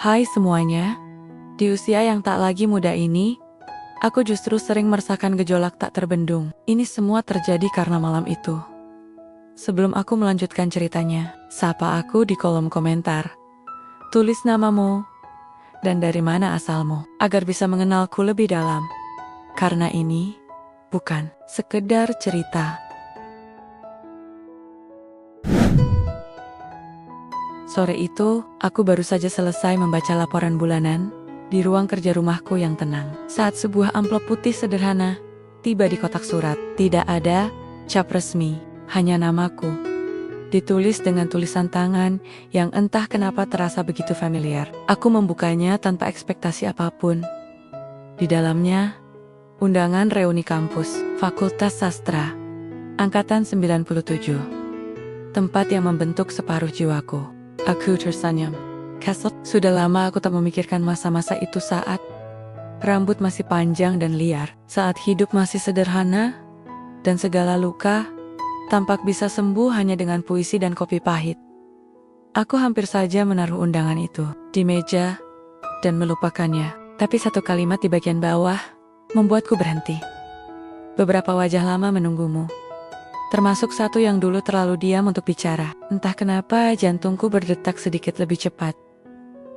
Hai semuanya, di usia yang tak lagi muda ini, aku justru sering merasakan gejolak tak terbendung. Ini semua terjadi karena malam itu. Sebelum aku melanjutkan ceritanya, sapa aku di kolom komentar. Tulis namamu dan dari mana asalmu, agar bisa mengenalku lebih dalam. Karena ini bukan sekedar cerita. Sore itu, aku baru saja selesai membaca laporan bulanan di ruang kerja rumahku yang tenang. Saat sebuah amplop putih sederhana tiba di kotak surat, tidak ada cap resmi, hanya namaku. Ditulis dengan tulisan tangan yang entah kenapa terasa begitu familiar. Aku membukanya tanpa ekspektasi apapun. Di dalamnya, undangan reuni kampus, Fakultas Sastra, Angkatan 97. Tempat yang membentuk separuh jiwaku. Aku tersenyum. Kesel, sudah lama aku tak memikirkan masa-masa itu saat rambut masih panjang dan liar, saat hidup masih sederhana, dan segala luka tampak bisa sembuh hanya dengan puisi dan kopi pahit. Aku hampir saja menaruh undangan itu di meja dan melupakannya. Tapi satu kalimat di bagian bawah membuatku berhenti. Beberapa wajah lama menunggumu. Termasuk satu yang dulu terlalu diam untuk bicara. Entah kenapa jantungku berdetak sedikit lebih cepat.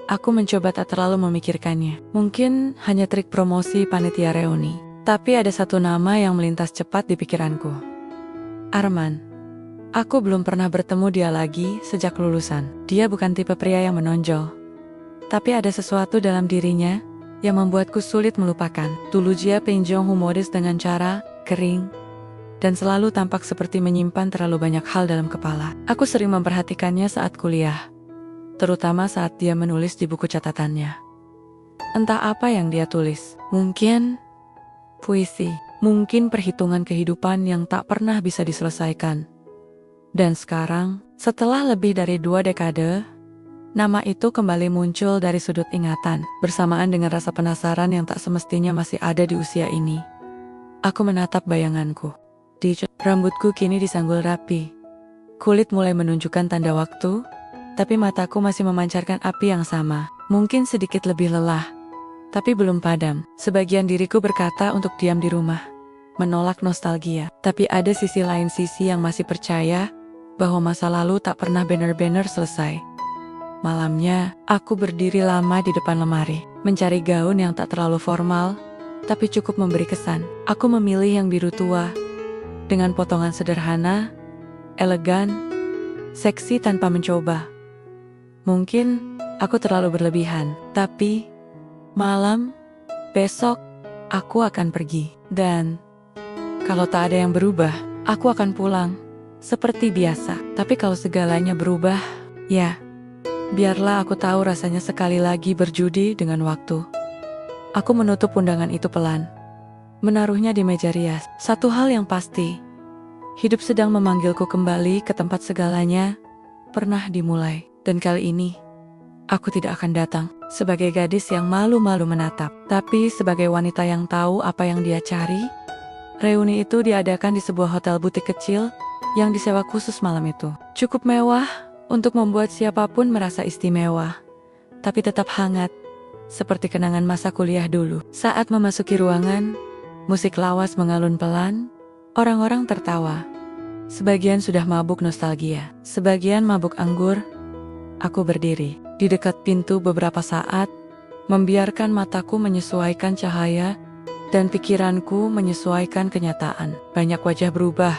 Aku mencoba tak terlalu memikirkannya. Mungkin hanya trik promosi panitia reuni. Tapi ada satu nama yang melintas cepat di pikiranku. Arman. Aku belum pernah bertemu dia lagi sejak lulusan. Dia bukan tipe pria yang menonjol. Tapi ada sesuatu dalam dirinya yang membuatku sulit melupakan. Dulu dia penjong humoris dengan cara kering dan selalu tampak seperti menyimpan terlalu banyak hal dalam kepala. Aku sering memperhatikannya saat kuliah, terutama saat dia menulis di buku catatannya. Entah apa yang dia tulis, mungkin puisi, mungkin perhitungan kehidupan yang tak pernah bisa diselesaikan. Dan sekarang, setelah lebih dari 2 dekade, nama itu kembali muncul dari sudut ingatan, bersamaan dengan rasa penasaran yang tak semestinya masih ada di usia ini. Aku menatap bayanganku. Rambutku kini disanggul rapi. Kulit mulai menunjukkan tanda waktu, tapi mataku masih memancarkan api yang sama. Mungkin sedikit lebih lelah, tapi belum padam. Sebagian diriku berkata untuk diam di rumah, menolak nostalgia. Tapi ada sisi lain, sisi yang masih percaya bahwa masa lalu tak pernah benar-benar selesai. Malamnya, aku berdiri lama di depan lemari, mencari gaun yang tak terlalu formal, tapi cukup memberi kesan. Aku memilih yang biru tua, dengan potongan sederhana, elegan, seksi tanpa mencoba. Mungkin aku terlalu berlebihan, tapi malam, besok, aku akan pergi. Dan kalau tak ada yang berubah, aku akan pulang, seperti biasa. Tapi kalau segalanya berubah, ya, biarlah aku tahu rasanya sekali lagi berjudi dengan waktu. Aku menutup undangan itu pelan, menaruhnya di meja rias. Satu hal yang pasti, hidup sedang memanggilku kembali ke tempat segalanya pernah dimulai. Dan kali ini, aku tidak akan datang sebagai gadis yang malu-malu menatap, tapi sebagai wanita yang tahu apa yang dia cari. Reuni itu diadakan di sebuah hotel butik kecil yang disewa khusus malam itu. Cukup mewah untuk membuat siapapun merasa istimewa, tapi tetap hangat, seperti kenangan masa kuliah dulu. Saat memasuki ruangan, musik lawas mengalun pelan, orang-orang tertawa. Sebagian sudah mabuk nostalgia, sebagian mabuk anggur. Aku berdiri di dekat pintu beberapa saat, membiarkan mataku menyesuaikan cahaya dan pikiranku menyesuaikan kenyataan. Banyak wajah berubah.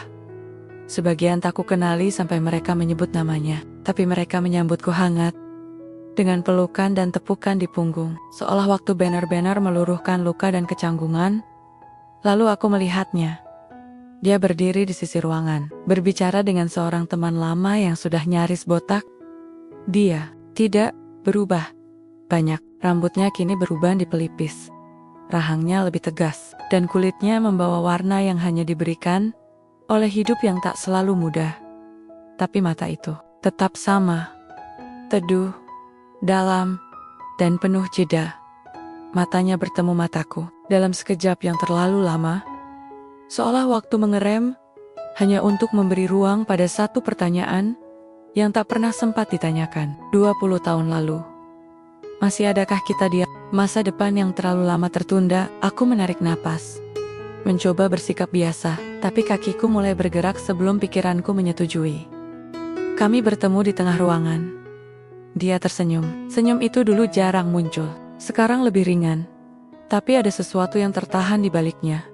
Sebagian tak ku kenali sampai mereka menyebut namanya, tapi mereka menyambutku hangat, dengan pelukan dan tepukan di punggung, seolah waktu benar-benar meluruhkan luka dan kecanggungan. Lalu aku melihatnya. Dia berdiri di sisi ruangan, berbicara dengan seorang teman lama yang sudah nyaris botak. Dia tidak berubah banyak. Rambutnya kini beruban di pelipis. Rahangnya lebih tegas, dan kulitnya membawa warna yang hanya diberikan oleh hidup yang tak selalu mudah. Tapi mata itu tetap sama, teduh, dalam, dan penuh jeda. Matanya bertemu mataku dalam sekejap yang terlalu lama, seolah waktu mengerem hanya untuk memberi ruang pada satu pertanyaan yang tak pernah sempat ditanyakan. 20 tahun lalu, Masih adakah kita di masa depan yang terlalu lama tertunda? Aku menarik napas, mencoba bersikap biasa, tapi kakiku mulai bergerak sebelum pikiranku menyetujui. Kami bertemu di tengah ruangan. Dia tersenyum. Senyum itu dulu jarang muncul, sekarang lebih ringan. Tapi ada sesuatu yang tertahan di baliknya.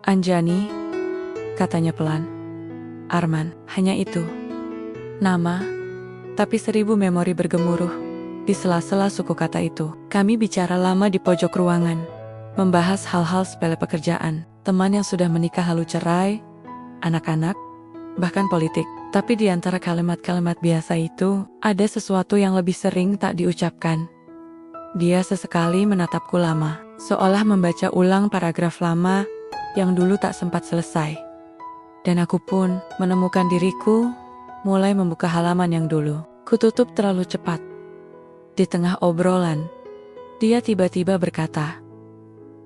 Anjani, katanya pelan. Arman, hanya itu. Nama, tapi 1000 memori bergemuruh di sela-sela suku kata itu. Kami bicara lama di pojok ruangan, membahas hal-hal sepele pekerjaan, teman yang sudah menikah lalu cerai, anak-anak, bahkan politik. Tapi di antara kalimat-kalimat biasa itu, ada sesuatu yang lebih sering tak diucapkan. Dia sesekali menatapku lama, seolah membaca ulang paragraf lama yang dulu tak sempat selesai. Dan aku pun menemukan diriku mulai membuka halaman yang dulu kututup terlalu cepat. Di tengah obrolan, dia tiba-tiba berkata,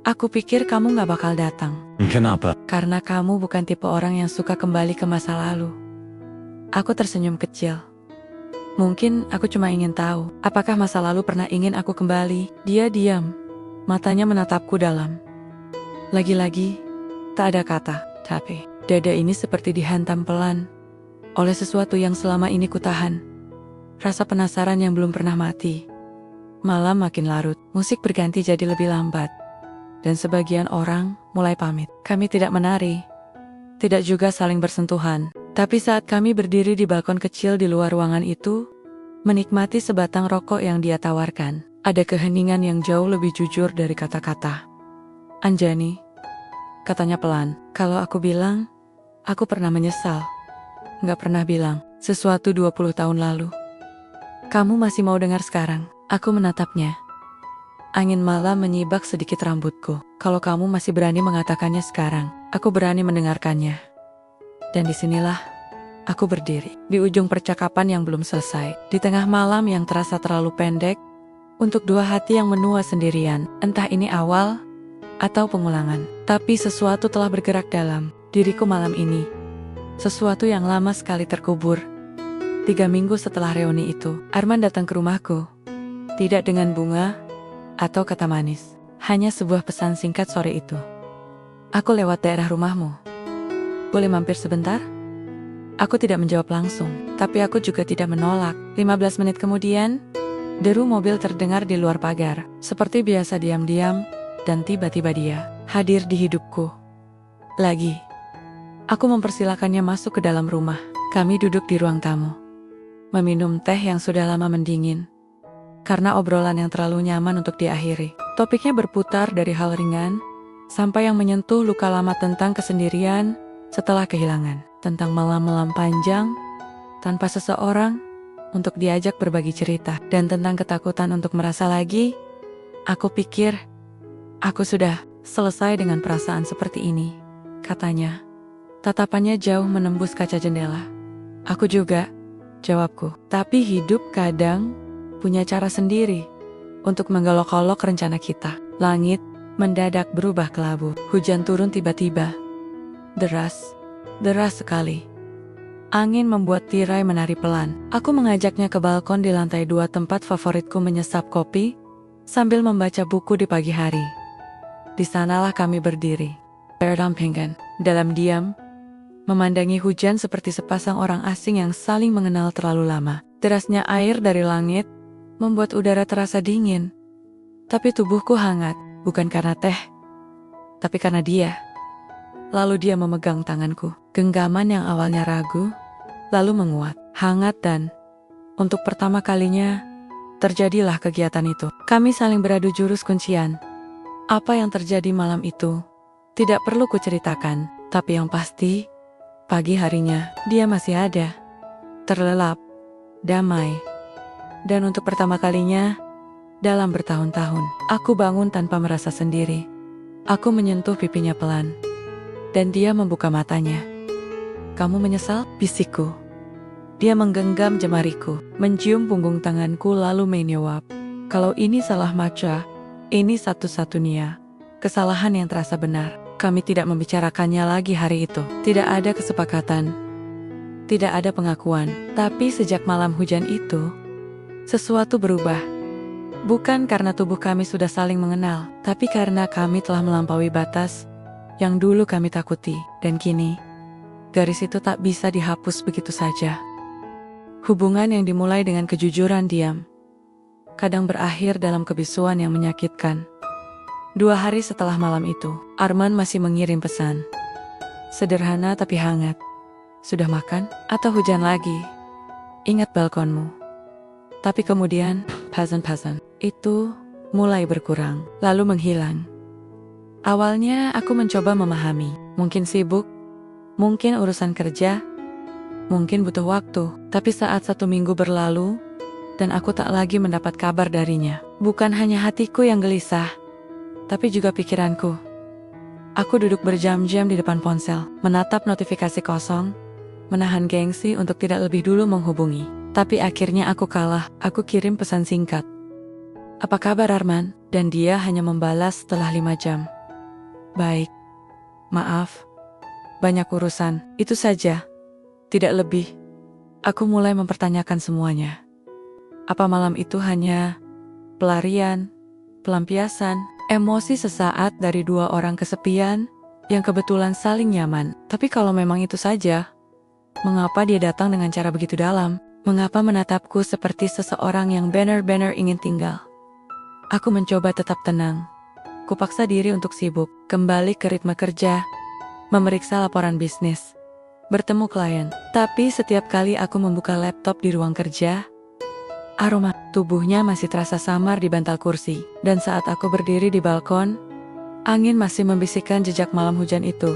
"Aku pikir kamu gak bakal datang." Kenapa? "Karena kamu bukan tipe orang yang suka kembali ke masa lalu." Aku tersenyum kecil. Mungkin aku cuma ingin tahu, apakah masa lalu pernah ingin aku kembali? Dia diam, matanya menatapku dalam. Lagi-lagi, tak ada kata, tapi dada ini seperti dihantam pelan oleh sesuatu yang selama ini kutahan. Rasa penasaran yang belum pernah mati. Malam makin larut, musik berganti jadi lebih lambat. Dan sebagian orang mulai pamit. Kami tidak menari, tidak juga saling bersentuhan. Tapi saat kami berdiri di balkon kecil di luar ruangan itu, menikmati sebatang rokok yang dia tawarkan, ada keheningan yang jauh lebih jujur dari kata-kata. "Anjani," katanya pelan, "kalau aku bilang, aku pernah menyesal. Nggak pernah bilang sesuatu 20 tahun lalu. Kamu masih mau dengar sekarang?" Aku menatapnya. Angin malam menyibak sedikit rambutku. "Kalau kamu masih berani mengatakannya sekarang, aku berani mendengarkannya." Dan disinilah aku berdiri, di ujung percakapan yang belum selesai, di tengah malam yang terasa terlalu pendek, untuk dua hati yang menua sendirian, entah ini awal atau pengulangan. Tapi sesuatu telah bergerak dalam diriku malam ini. Sesuatu yang lama sekali terkubur. 3 minggu setelah reuni itu, Arman datang ke rumahku. Tidak dengan bunga atau kata manis, hanya sebuah pesan singkat sore itu. "Aku lewat daerah rumahmu. Boleh mampir sebentar?" Aku tidak menjawab langsung, tapi aku juga tidak menolak. 15 menit kemudian, deru mobil terdengar di luar pagar. Seperti biasa diam-diam, dan tiba-tiba dia hadir di hidupku. Lagi. Aku mempersilakannya masuk ke dalam rumah. Kami duduk di ruang tamu, meminum teh yang sudah lama mendingin. Karena obrolan yang terlalu nyaman untuk diakhiri. Topiknya berputar dari hal ringan, sampai yang menyentuh luka lama tentang kesendirian setelah kehilangan. Tentang malam-malam panjang, tanpa seseorang untuk diajak berbagi cerita. Dan tentang ketakutan untuk merasa lagi. Aku pikir, aku sudah selesai dengan perasaan seperti ini, katanya. Tatapannya jauh menembus kaca jendela. Aku juga, jawabku. Tapi hidup kadang punya cara sendiri untuk menggolok-olok rencana kita. Langit mendadak berubah kelabu. Hujan turun tiba-tiba. Deras sekali. Angin membuat tirai menari pelan. Aku mengajaknya ke balkon di lantai 2 tempat favoritku menyesap kopi sambil membaca buku di pagi hari. Di sanalah kami berdiri, berdampingan, dalam diam, memandangi hujan seperti sepasang orang asing yang saling mengenal terlalu lama. Derasnya air dari langit membuat udara terasa dingin. Tapi tubuhku hangat, bukan karena teh, tapi karena dia. Lalu dia memegang tanganku. Genggaman yang awalnya ragu, lalu menguat, hangat dan, untuk pertama kalinya, terjadilah kegiatan itu. Kami saling beradu jurus kuncian. Apa yang terjadi malam itu, tidak perlu kuceritakan, tapi yang pasti, pagi harinya, dia masih ada. Terlelap, damai. Dan untuk pertama kalinya, dalam bertahun-tahun, aku bangun tanpa merasa sendiri. Aku menyentuh pipinya pelan. Dan dia membuka matanya. "Kamu menyesal?" bisikku. Dia menggenggam jemariku, mencium punggung tanganku lalu menjawab, "Kalau ini salah Macha, ini satu-satunya kesalahan yang terasa benar." Kami tidak membicarakannya lagi hari itu. Tidak ada kesepakatan. Tidak ada pengakuan. Tapi sejak malam hujan itu, sesuatu berubah. Bukan karena tubuh kami sudah saling mengenal, tapi karena kami telah melampaui batas yang dulu kami takuti. Dan kini, garis itu tak bisa dihapus begitu saja. Hubungan yang dimulai dengan kejujuran diam, kadang berakhir dalam kebisuan yang menyakitkan. 2 hari setelah malam itu, Arman masih mengirim pesan. Sederhana tapi hangat. Sudah makan? Atau hujan lagi? Ingat balkonmu. Tapi kemudian, pesan itu mulai berkurang, lalu menghilang. Awalnya aku mencoba memahami. Mungkin sibuk, mungkin urusan kerja, mungkin butuh waktu. Tapi saat 1 minggu berlalu, dan aku tak lagi mendapat kabar darinya. Bukan hanya hatiku yang gelisah, tapi juga pikiranku. Aku duduk berjam-jam di depan ponsel, menatap notifikasi kosong, menahan gengsi untuk tidak lebih dulu menghubungi. Tapi akhirnya aku kalah. Aku kirim pesan singkat. Apa kabar Arman? Dan dia hanya membalas setelah 5 jam. Baik. Maaf. Banyak urusan. Itu saja. Tidak lebih. Aku mulai mempertanyakan semuanya. Apa malam itu hanya pelarian, pelampiasan, emosi sesaat dari 2 orang kesepian yang kebetulan saling nyaman? Tapi kalau memang itu saja, mengapa dia datang dengan cara begitu dalam? Mengapa menatapku seperti seseorang yang benar-benar ingin tinggal? Aku mencoba tetap tenang. Kupaksa diri untuk sibuk, kembali ke ritme kerja, memeriksa laporan bisnis, bertemu klien. Tapi setiap kali aku membuka laptop di ruang kerja, aroma tubuhnya masih terasa samar di bantal kursi. Dan saat aku berdiri di balkon, angin masih membisikkan jejak malam hujan itu.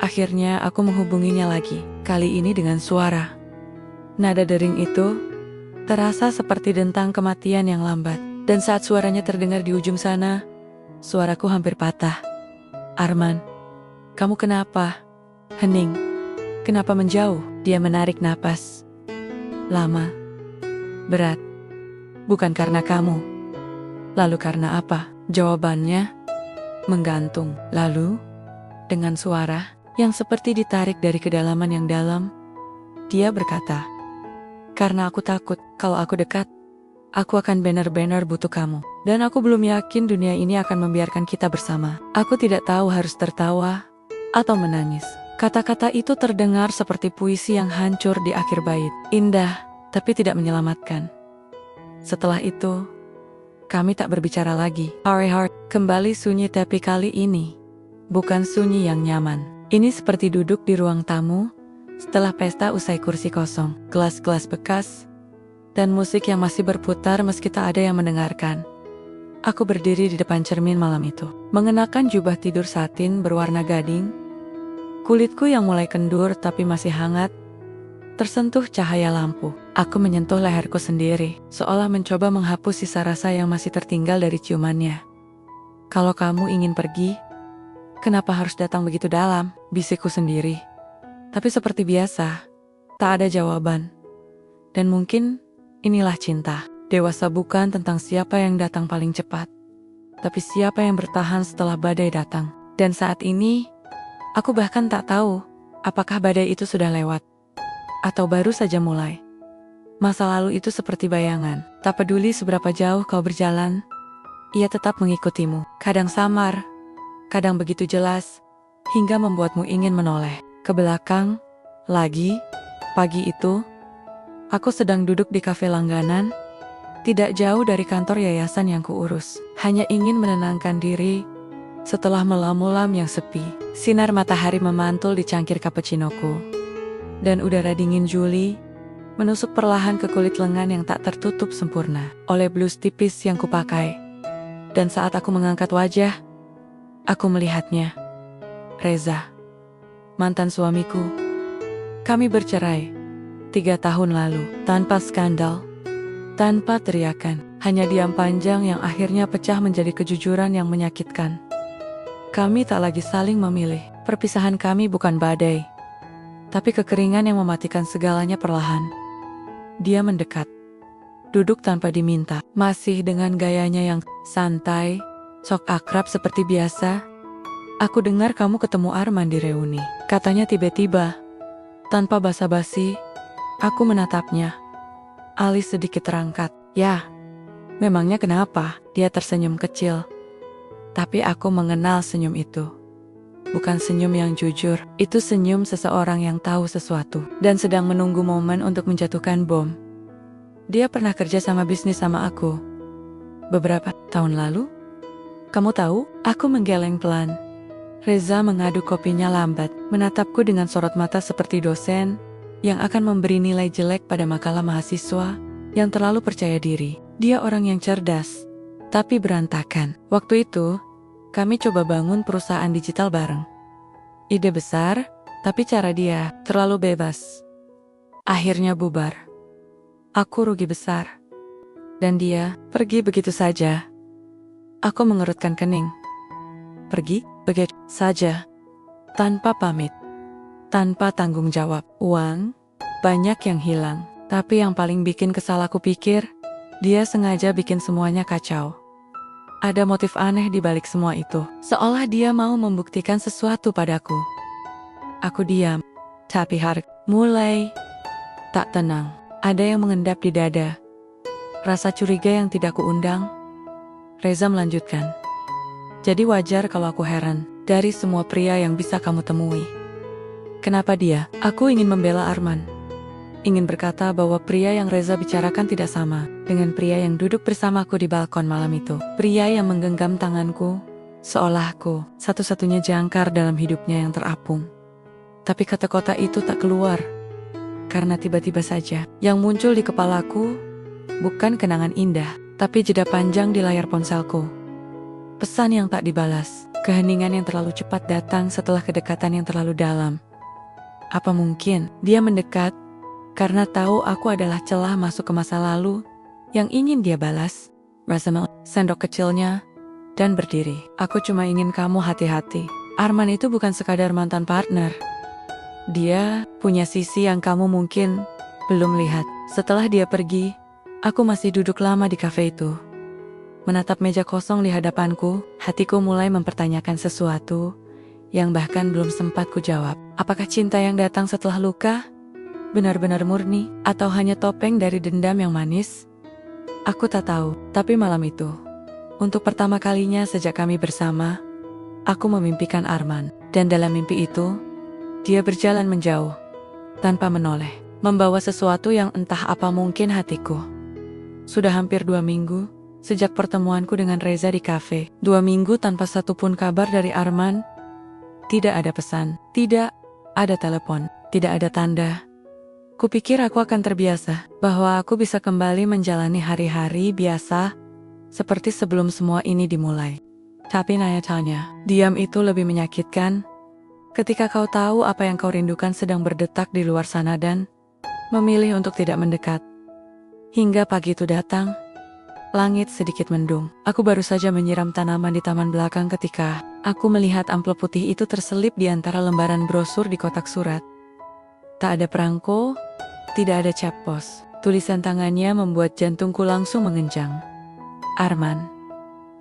Akhirnya aku menghubunginya lagi, kali ini dengan suara. Nada dering itu terasa seperti dentang kematian yang lambat. Dan saat suaranya terdengar di ujung sana, suaraku hampir patah. Arman, kamu kenapa? Hening. Kenapa menjauh? Dia menarik napas. Lama. Berat. Bukan karena kamu. Lalu karena apa? Jawabannya menggantung. Lalu, dengan suara yang seperti ditarik dari kedalaman yang dalam, dia berkata, karena aku takut kalau aku dekat, aku akan benar-benar butuh kamu. Dan aku belum yakin dunia ini akan membiarkan kita bersama. Aku tidak tahu harus tertawa atau menangis. Kata-kata itu terdengar seperti puisi yang hancur di akhir bait. Indah, tapi tidak menyelamatkan. Setelah itu, kami tak berbicara lagi. Our heart kembali sunyi, tapi kali ini bukan sunyi yang nyaman. Ini seperti duduk di ruang tamu setelah pesta usai kursi kosong, gelas-gelas bekas, dan musik yang masih berputar meski tak ada yang mendengarkan. Aku berdiri di depan cermin malam itu, mengenakan jubah tidur satin berwarna gading. Kulitku yang mulai kendur tapi masih hangat, tersentuh cahaya lampu. Aku menyentuh leherku sendiri, seolah mencoba menghapus sisa rasa yang masih tertinggal dari ciumannya. Kalau kamu ingin pergi, kenapa harus datang begitu dalam? Bisikku sendiri. Tapi seperti biasa, tak ada jawaban. Dan mungkin inilah cinta. Dewasa bukan tentang siapa yang datang paling cepat, tapi siapa yang bertahan setelah badai datang. Dan saat ini, aku bahkan tak tahu apakah badai itu sudah lewat atau baru saja mulai. Masa lalu itu seperti bayangan. Tak peduli seberapa jauh kau berjalan, ia tetap mengikutimu. Kadang samar, kadang begitu jelas, hingga membuatmu ingin menoleh ke belakang. Lagi, pagi itu, aku sedang duduk di kafe langganan, tidak jauh dari kantor yayasan yang kuurus. Hanya ingin menenangkan diri setelah malam-malam yang sepi. Sinar matahari memantul di cangkir cappuccinoku, dan udara dingin Juli menusuk perlahan ke kulit lengan yang tak tertutup sempurna oleh blus tipis yang kupakai. Dan saat aku mengangkat wajah, aku melihatnya. Reza, mantan suamiku. Kami bercerai 3 tahun lalu, tanpa skandal, tanpa teriakan, hanya diam panjang yang akhirnya pecah menjadi kejujuran yang menyakitkan. Kami tak lagi saling memilih. Perpisahan kami bukan badai, tapi kekeringan yang mematikan segalanya perlahan. Dia mendekat, duduk tanpa diminta, masih dengan gayanya yang santai, sok akrab seperti biasa. Aku dengar kamu ketemu Arman di reuni, katanya tiba-tiba. Tanpa basa-basi, aku menatapnya. Alis sedikit terangkat. Ya, Memangnya kenapa? Dia tersenyum kecil. Tapi aku mengenal senyum itu. Bukan senyum yang jujur, itu senyum seseorang yang tahu sesuatu dan sedang menunggu momen untuk menjatuhkan bom. Dia pernah kerja sama bisnis sama aku beberapa tahun lalu. Kamu tahu, aku menggeleng pelan. Reza mengaduk kopinya lambat, menatapku dengan sorot mata seperti dosen yang akan memberi nilai jelek pada makalah mahasiswa yang terlalu percaya diri. Dia orang yang cerdas, tapi berantakan. Waktu itu, kami coba bangun perusahaan digital bareng. Ide besar, tapi cara dia terlalu bebas. Akhirnya bubar. Aku rugi besar. Dan dia pergi begitu saja. Aku mengerutkan kening. Pergi begitu saja, tanpa pamit, tanpa tanggung jawab. Uang banyak yang hilang, tapi yang paling bikin kesal aku pikir, dia sengaja bikin semuanya kacau. Ada motif aneh di balik semua itu, seolah dia mau membuktikan sesuatu padaku. Aku diam, tapi hati mulai tak tenang. Ada yang mengendap di dada. Rasa curiga yang tidak kuundang. Reza melanjutkan. Jadi wajar kalau aku heran, dari semua pria yang bisa kamu temui. Kenapa dia? Aku ingin membela Arman. Ingin berkata bahwa pria yang Reza bicarakan tidak sama dengan pria yang duduk bersamaku di balkon malam itu. Pria yang menggenggam tanganku, seolah aku satu-satunya jangkar dalam hidupnya yang terapung. Tapi kata-kata itu tak keluar, karena tiba-tiba saja yang muncul di kepalaku bukan kenangan indah, tapi jeda panjang di layar ponselku. Pesan yang tak dibalas, keheningan yang terlalu cepat datang setelah kedekatan yang terlalu dalam. Apa mungkin dia mendekat karena tahu aku adalah celah masuk ke masa lalu yang ingin dia balas? Reza sendok kecilnya dan berdiri. Aku cuma ingin kamu hati-hati. Arman itu bukan sekadar mantan partner. Dia punya sisi yang kamu mungkin belum lihat. Setelah dia pergi, aku masih duduk lama di kafe itu. Menatap meja kosong di hadapanku, hatiku mulai mempertanyakan sesuatu yang bahkan belum sempat ku jawab. Apakah cinta yang datang setelah luka benar-benar murni, atau hanya topeng dari dendam yang manis? Aku tak tahu, tapi malam itu, untuk pertama kalinya sejak kami bersama, aku memimpikan Arman. Dan dalam mimpi itu, dia berjalan menjauh, tanpa menoleh, membawa sesuatu yang entah apa mungkin hatiku. Sudah hampir 2 minggu, sejak pertemuanku dengan Reza di kafe. 2 minggu tanpa satupun kabar dari Arman. Tidak ada pesan, tidak ada telepon, tidak ada tanda. Kupikir aku akan terbiasa, bahwa aku bisa kembali menjalani hari-hari biasa, seperti sebelum semua ini dimulai. Tapi nyatanya, diam itu lebih menyakitkan, ketika kau tahu apa yang kau rindukan sedang berdetak di luar sana dan memilih untuk tidak mendekat. Hingga pagi itu datang, langit sedikit mendung. Aku baru saja menyiram tanaman di taman belakang ketika aku melihat amplop putih itu terselip di antara lembaran brosur di kotak surat. Tak ada perangko, tidak ada cap pos. Tulisan tangannya membuat jantungku langsung mengenjang. Arman.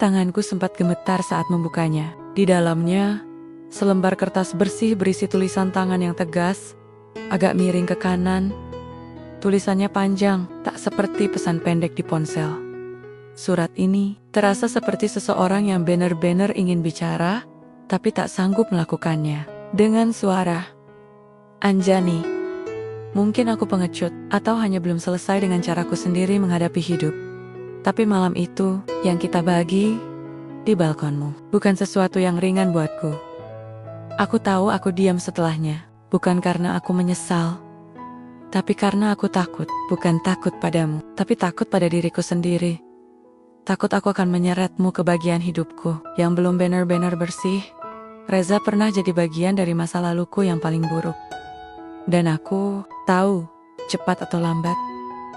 Tanganku sempat gemetar saat membukanya. Di dalamnya, selembar kertas bersih berisi tulisan tangan yang tegas, agak miring ke kanan. Tulisannya panjang, tak seperti pesan pendek di ponsel. Surat ini terasa seperti seseorang yang benar-benar ingin bicara, tapi tak sanggup melakukannya. Dengan suara, Anjani, mungkin aku pengecut, atau hanya belum selesai dengan caraku sendiri menghadapi hidup. Tapi malam itu, yang kita bagi, di balkonmu, bukan sesuatu yang ringan buatku. Aku tahu aku diam setelahnya, bukan karena aku menyesal, tapi karena aku takut. Bukan takut padamu, tapi takut pada diriku sendiri. Takut aku akan menyeretmu ke bagian hidupku yang belum benar-benar bersih. Reza pernah jadi bagian dari masa laluku yang paling buruk. Dan aku tahu, cepat atau lambat,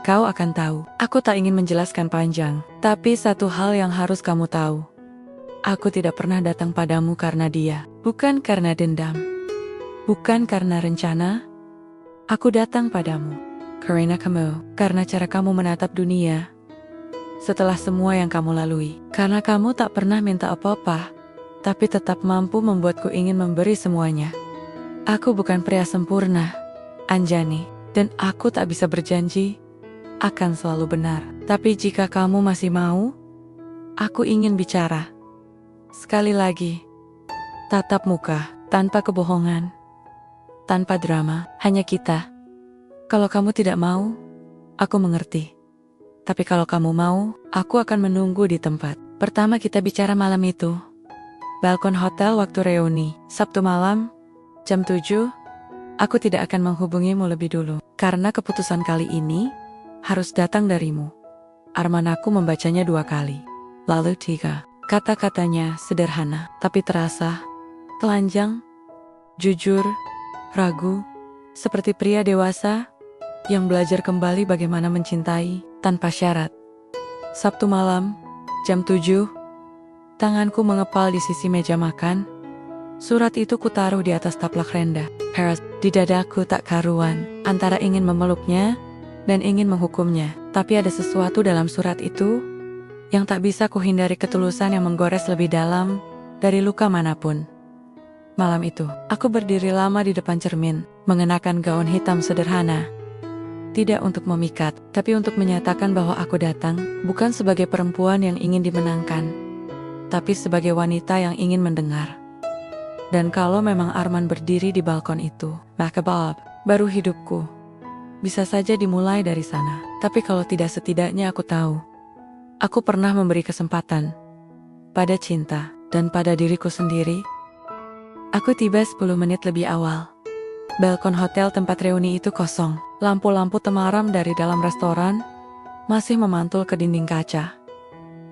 kau akan tahu. Aku tak ingin menjelaskan panjang, tapi satu hal yang harus kamu tahu. Aku tidak pernah datang padamu karena dia, bukan karena dendam, bukan karena rencana. Aku datang padamu karena kamu, karena cara kamu menatap dunia. Setelah semua yang kamu lalui, karena kamu tak pernah minta apa-apa, tapi tetap mampu membuatku ingin memberi semuanya. Aku bukan pria sempurna, Anjani, dan aku tak bisa berjanji akan selalu benar. Tapi jika kamu masih mau, aku ingin bicara. Sekali lagi, tatap muka, tanpa kebohongan, tanpa drama, hanya kita. Kalau kamu tidak mau, aku mengerti. Tapi kalau kamu mau, aku akan menunggu di tempat. Pertama kita bicara malam itu. Balkon hotel waktu reuni, Sabtu malam, jam 7. Aku tidak akan menghubungimu lebih dulu. Karena keputusan kali ini harus datang darimu. Arman aku membacanya 2 kali. Lalu 3. Kata-katanya sederhana, tapi terasa telanjang, jujur, ragu, seperti pria dewasa yang belajar kembali bagaimana mencintai tanpa syarat. Sabtu malam, jam 7, tanganku mengepal di sisi meja makan. Surat itu kutaruh di atas taplak rendah. Heras di dadaku tak karuan, antara ingin memeluknya dan ingin menghukumnya. Tapi ada sesuatu dalam surat itu yang tak bisa kuhindari, ketulusan yang menggores lebih dalam dari luka manapun. Malam itu, aku berdiri lama di depan cermin, mengenakan gaun hitam sederhana. Tidak untuk memikat, tapi untuk menyatakan bahwa aku datang, bukan sebagai perempuan yang ingin dimenangkan, tapi sebagai wanita yang ingin mendengar. Dan kalau memang Arman berdiri di balkon itu, maka Bob, baru hidupku bisa saja dimulai dari sana. Tapi kalau tidak, setidaknya aku tahu, aku pernah memberi kesempatan pada cinta dan pada diriku sendiri. Aku tiba 10 menit lebih awal. Balkon hotel tempat reuni itu kosong. Lampu-lampu temaram dari dalam restoran masih memantul ke dinding kaca.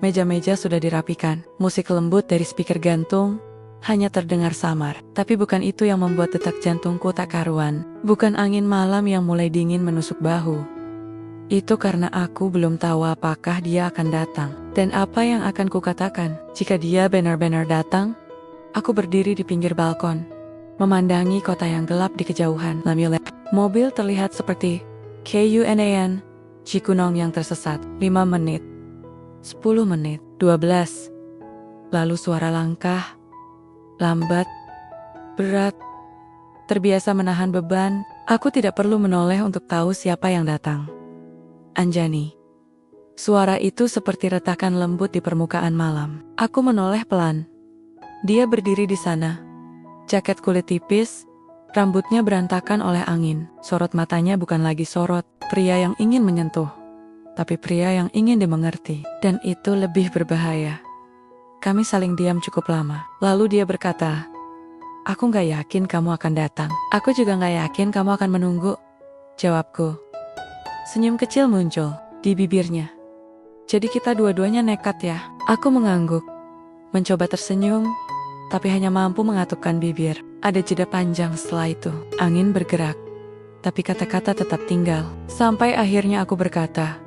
Meja-meja sudah dirapikan. Musik lembut dari speaker gantung hanya terdengar samar. Tapi bukan itu yang membuat detak jantungku tak karuan. Bukan angin malam yang mulai dingin menusuk bahu. Itu karena aku belum tahu apakah dia akan datang. Dan apa yang akan kukatakan jika dia benar-benar datang. Aku berdiri di pinggir balkon, memandangi kota yang gelap di kejauhan. Mobil terlihat seperti KUNAN, Cikunong yang tersesat. 5 menit, 10 menit, 12. Lalu suara langkah, lambat, berat, terbiasa menahan beban. Aku tidak perlu menoleh untuk tahu siapa yang datang. Anjani. Suara itu seperti retakan lembut di permukaan malam. Aku menoleh pelan. Dia berdiri di sana. Jaket kulit tipis, rambutnya berantakan oleh angin. Sorot matanya bukan lagi sorot pria yang ingin menyentuh, tapi pria yang ingin dimengerti. Dan itu lebih berbahaya. Kami saling diam cukup lama. Lalu dia berkata, "Aku gak yakin kamu akan datang." "Aku juga gak yakin kamu akan menunggu," jawabku. Senyum kecil muncul di bibirnya. "Jadi kita dua-duanya nekat ya?" Aku mengangguk, mencoba tersenyum, tapi hanya mampu mengatupkan bibir. Ada jeda panjang setelah itu. Angin bergerak, tapi kata-kata tetap tinggal. Sampai akhirnya aku berkata,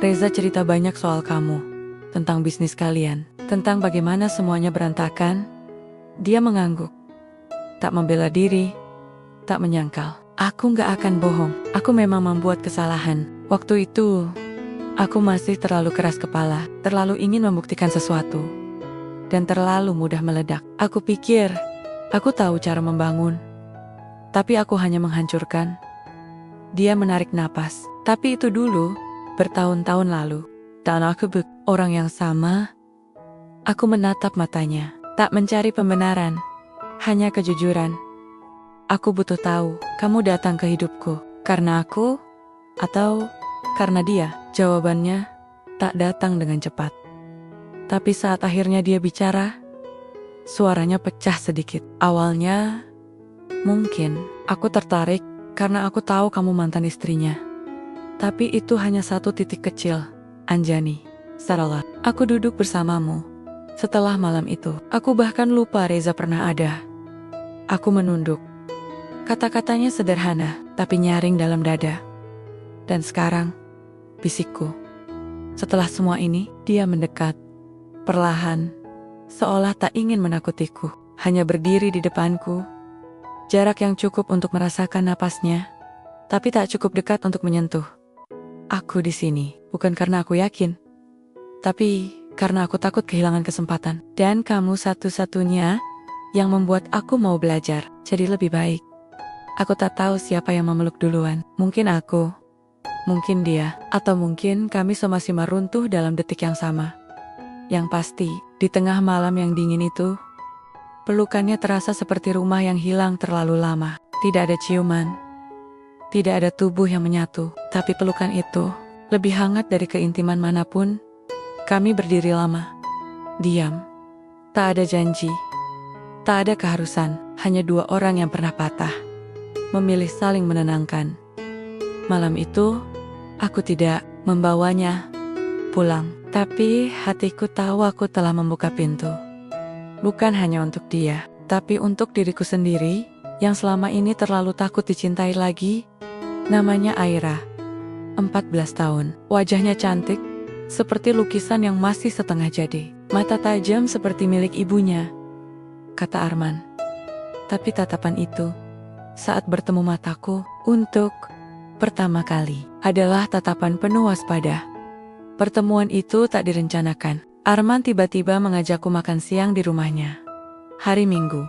"Reza cerita banyak soal kamu, tentang bisnis kalian, tentang bagaimana semuanya berantakan." Dia mengangguk, tak membela diri, tak menyangkal. Aku gak akan bohong, aku memang membuat kesalahan. Waktu itu, aku masih terlalu keras kepala, terlalu ingin membuktikan sesuatu, dan terlalu mudah meledak. Aku pikir, aku tahu cara membangun, tapi aku hanya menghancurkan. Dia menarik napas. Tapi itu dulu, bertahun-tahun lalu. Dan aku orang yang sama. Aku menatap matanya, tak mencari pembenaran, hanya kejujuran. Aku butuh tahu, kamu datang ke hidupku karena aku atau karena dia? Jawabannya tak datang dengan cepat. Tapi saat akhirnya dia bicara, suaranya pecah sedikit. "Awalnya, mungkin aku tertarik karena aku tahu kamu mantan istrinya. Tapi itu hanya satu titik kecil, Anjani. Salah, aku duduk bersamamu. Setelah malam itu, aku bahkan lupa Reza pernah ada." Aku menunduk. Kata-katanya sederhana, tapi nyaring dalam dada. "Dan sekarang," bisikku. Setelah semua ini, dia mendekat. Perlahan, seolah tak ingin menakutiku. Hanya berdiri di depanku. Jarak yang cukup untuk merasakan napasnya, tapi tak cukup dekat untuk menyentuh. "Aku di sini, bukan karena aku yakin, tapi karena aku takut kehilangan kesempatan. Dan kamu satu-satunya yang membuat aku mau belajar, jadi lebih baik." Aku tak tahu siapa yang memeluk duluan. Mungkin aku, Mungkin dia, atau mungkin kami sama-sama runtuh dalam detik yang sama. Yang pasti, di tengah malam yang dingin itu, pelukannya terasa seperti rumah yang hilang terlalu lama. Tidak ada ciuman, tidak ada tubuh yang menyatu, tapi pelukan itu lebih hangat dari keintiman manapun. Kami berdiri lama, diam, tak ada janji, tak ada keharusan, hanya dua orang yang pernah patah, memilih saling menenangkan. Malam itu, aku tidak membawanya pulang, tapi hatiku tahu aku telah membuka pintu. Bukan hanya untuk dia, tapi untuk diriku sendiri, yang selama ini terlalu takut dicintai lagi. Namanya Aira, 14 tahun, wajahnya cantik, seperti lukisan yang masih setengah jadi. Mata tajam seperti milik ibunya, kata Arman. Tapi tatapan itu, saat bertemu mataku, untuk pertama kali, adalah tatapan penuh waspada. Pertemuan itu tak direncanakan. Arman tiba-tiba mengajakku makan siang di rumahnya. Hari Minggu.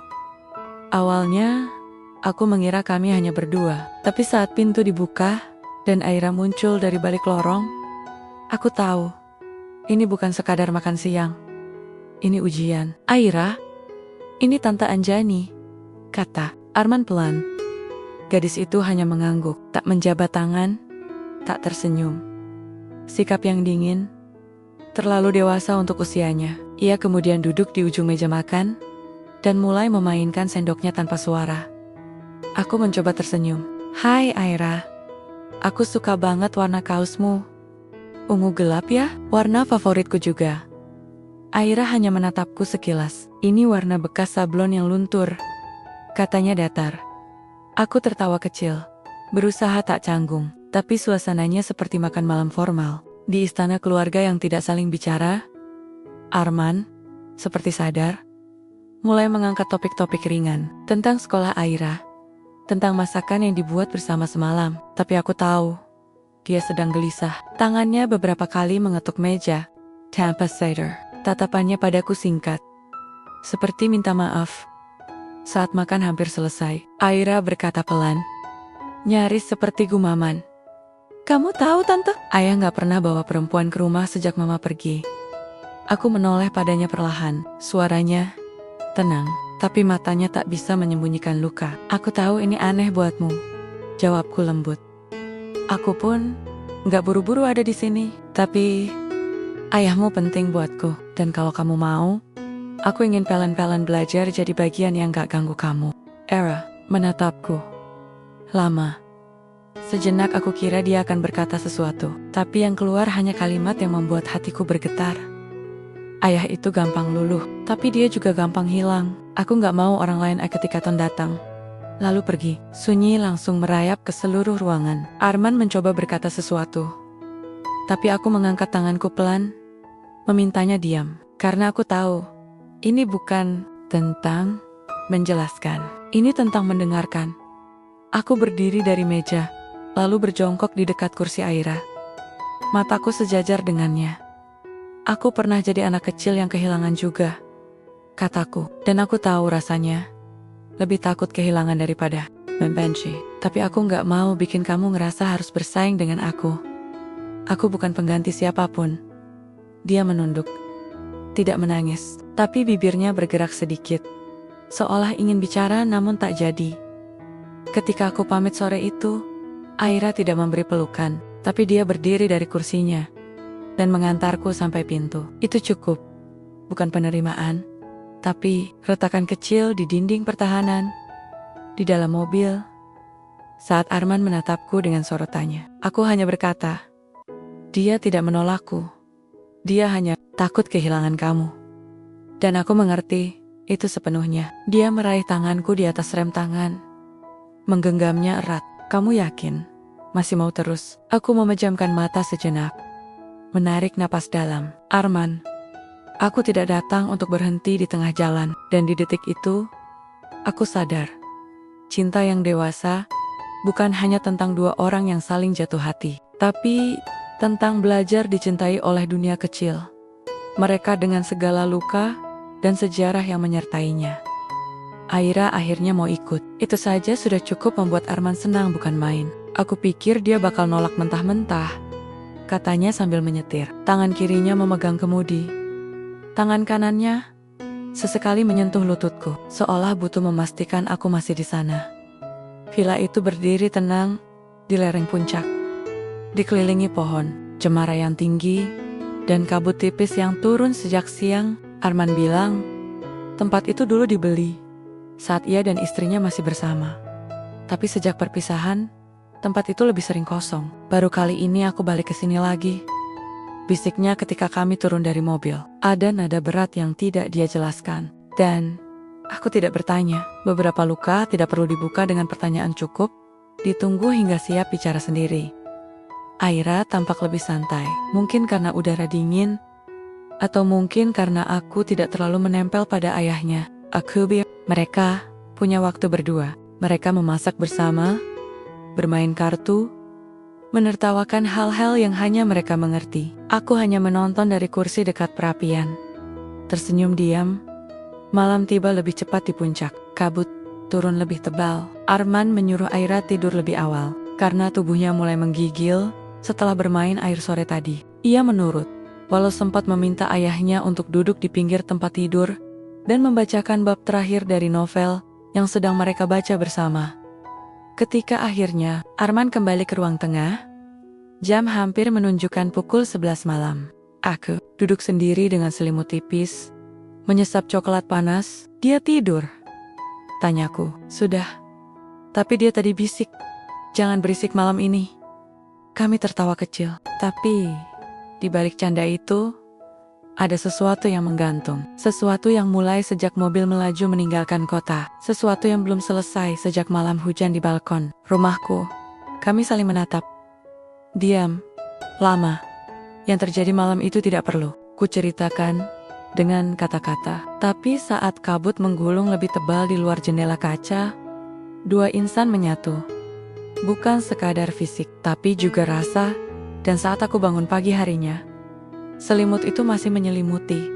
Awalnya, aku mengira kami hanya berdua. Tapi saat pintu dibuka, dan Aira muncul dari balik lorong, aku tahu, ini bukan sekadar makan siang. Ini ujian. Aira, ini Tante Anjani, kata Arman pelan. Gadis itu hanya mengangguk, tak menjabat tangan, tak tersenyum. Sikap yang dingin, terlalu dewasa untuk usianya. Ia kemudian duduk di ujung meja makan, dan mulai memainkan sendoknya tanpa suara. Aku mencoba tersenyum. Hai Aira, aku suka banget warna kaosmu. Ungu gelap ya, warna favoritku juga. Aira hanya menatapku sekilas. Ini warna bekas sablon yang luntur, katanya datar. Aku tertawa kecil, berusaha tak canggung, tapi suasananya seperti makan malam formal. Di istana keluarga yang tidak saling bicara, Arman, seperti sadar, mulai mengangkat topik-topik ringan tentang sekolah Aira, tentang masakan yang dibuat bersama semalam. Tapi aku tahu, dia sedang gelisah. Tangannya beberapa kali mengetuk meja. Tanpa sadar, tatapannya padaku singkat, seperti minta maaf. Saat makan hampir selesai, Aira berkata pelan, nyaris seperti gumaman. Kamu tahu Tante, ayah gak pernah bawa perempuan ke rumah sejak mama pergi. Aku menoleh padanya perlahan, suaranya tenang, tapi matanya tak bisa menyembunyikan luka. Aku tahu ini aneh buatmu, jawabku lembut. Aku pun gak buru-buru ada di sini, tapi ayahmu penting buatku, dan kalau kamu mau, aku ingin pelan-pelan belajar jadi bagian yang gak ganggu kamu. Aira menatapku lama. Sejenak aku kira dia akan berkata sesuatu, tapi yang keluar hanya kalimat yang membuat hatiku bergetar. Ayah itu gampang luluh, tapi dia juga gampang hilang. Aku gak mau orang lain ketika Ton datang, lalu pergi. Sunyi langsung merayap ke seluruh ruangan. Arman mencoba berkata sesuatu, tapi aku mengangkat tanganku pelan, memintanya diam. Karena aku tahu, ini bukan tentang menjelaskan. Ini tentang mendengarkan. Aku berdiri dari meja, lalu berjongkok di dekat kursi Aira. Mataku sejajar dengannya. Aku pernah jadi anak kecil yang kehilangan juga, kataku. Dan aku tahu rasanya lebih takut kehilangan daripada membenci. Tapi aku gak mau bikin kamu ngerasa harus bersaing dengan aku. Aku bukan pengganti siapapun. Dia menunduk, tidak menangis, tapi bibirnya bergerak sedikit, seolah ingin bicara namun tak jadi. Ketika aku pamit sore itu, Aira tidak memberi pelukan, tapi dia berdiri dari kursinya dan mengantarku sampai pintu. Itu cukup, bukan penerimaan, tapi retakan kecil di dinding pertahanan. Di dalam mobil, saat Arman menatapku dengan sorotannya, aku hanya berkata, dia tidak menolakku. Dia hanya takut kehilangan kamu. Dan aku mengerti itu sepenuhnya. Dia meraih tanganku di atas rem tangan, menggenggamnya erat. Kamu yakin? Masih mau terus? Aku memejamkan mata sejenak, menarik napas dalam. Arman, aku tidak datang untuk berhenti di tengah jalan. Dan di detik itu, aku sadar, cinta yang dewasa bukan hanya tentang dua orang yang saling jatuh hati, tapi tentang belajar dicintai oleh dunia kecil. Mereka dengan segala luka dan sejarah yang menyertainya. Aira akhirnya mau ikut. Itu saja sudah cukup membuat Arman senang bukan main. Aku pikir dia bakal nolak mentah-mentah, katanya sambil menyetir. Tangan kirinya memegang kemudi. Tangan kanannya sesekali menyentuh lututku, seolah butuh memastikan aku masih di sana. Villa itu berdiri tenang di lereng puncak, dikelilingi pohon, cemara yang tinggi, dan kabut tipis yang turun sejak siang. Arman bilang, tempat itu dulu dibeli saat ia dan istrinya masih bersama. Tapi sejak perpisahan, tempat itu lebih sering kosong. Baru kali ini aku balik ke sini lagi, bisiknya ketika kami turun dari mobil. Ada nada berat yang tidak dia jelaskan. Dan aku tidak bertanya. Beberapa luka tidak perlu dibuka dengan pertanyaan cukup. Ditunggu hingga siap bicara sendiri. Aira tampak lebih santai. Mungkin karena udara dingin, atau mungkin karena aku tidak terlalu menempel pada ayahnya. Mereka punya waktu berdua. Mereka memasak bersama, bermain kartu, menertawakan hal-hal yang hanya mereka mengerti. Aku hanya menonton dari kursi dekat perapian, tersenyum diam. Malam tiba lebih cepat di puncak. Kabut turun lebih tebal. Arman menyuruh Aira tidur lebih awal, karena tubuhnya mulai menggigil setelah bermain air sore tadi. Ia menurut, walau sempat meminta ayahnya untuk duduk di pinggir tempat tidur dan membacakan bab terakhir dari novel yang sedang mereka baca bersama. Ketika akhirnya Arman kembali ke ruang tengah, jam hampir menunjukkan pukul 11 malam. Aku duduk sendiri dengan selimut tipis, menyesap coklat panas. Dia tidur? Tanyaku. Sudah. Tapi dia tadi bisik, jangan berisik malam ini. Kami tertawa kecil. Tapi di balik canda itu, ada sesuatu yang menggantung. Sesuatu yang mulai sejak mobil melaju meninggalkan kota. Sesuatu yang belum selesai sejak malam hujan di balkon rumahku. Kami saling menatap. Diam. Lama. Yang terjadi malam itu tidak perlu kuceritakan dengan kata-kata. Tapi saat kabut menggulung lebih tebal di luar jendela kaca, dua insan menyatu. Bukan sekadar fisik, tapi juga rasa. Dan saat aku bangun pagi harinya, selimut itu masih menyelimuti.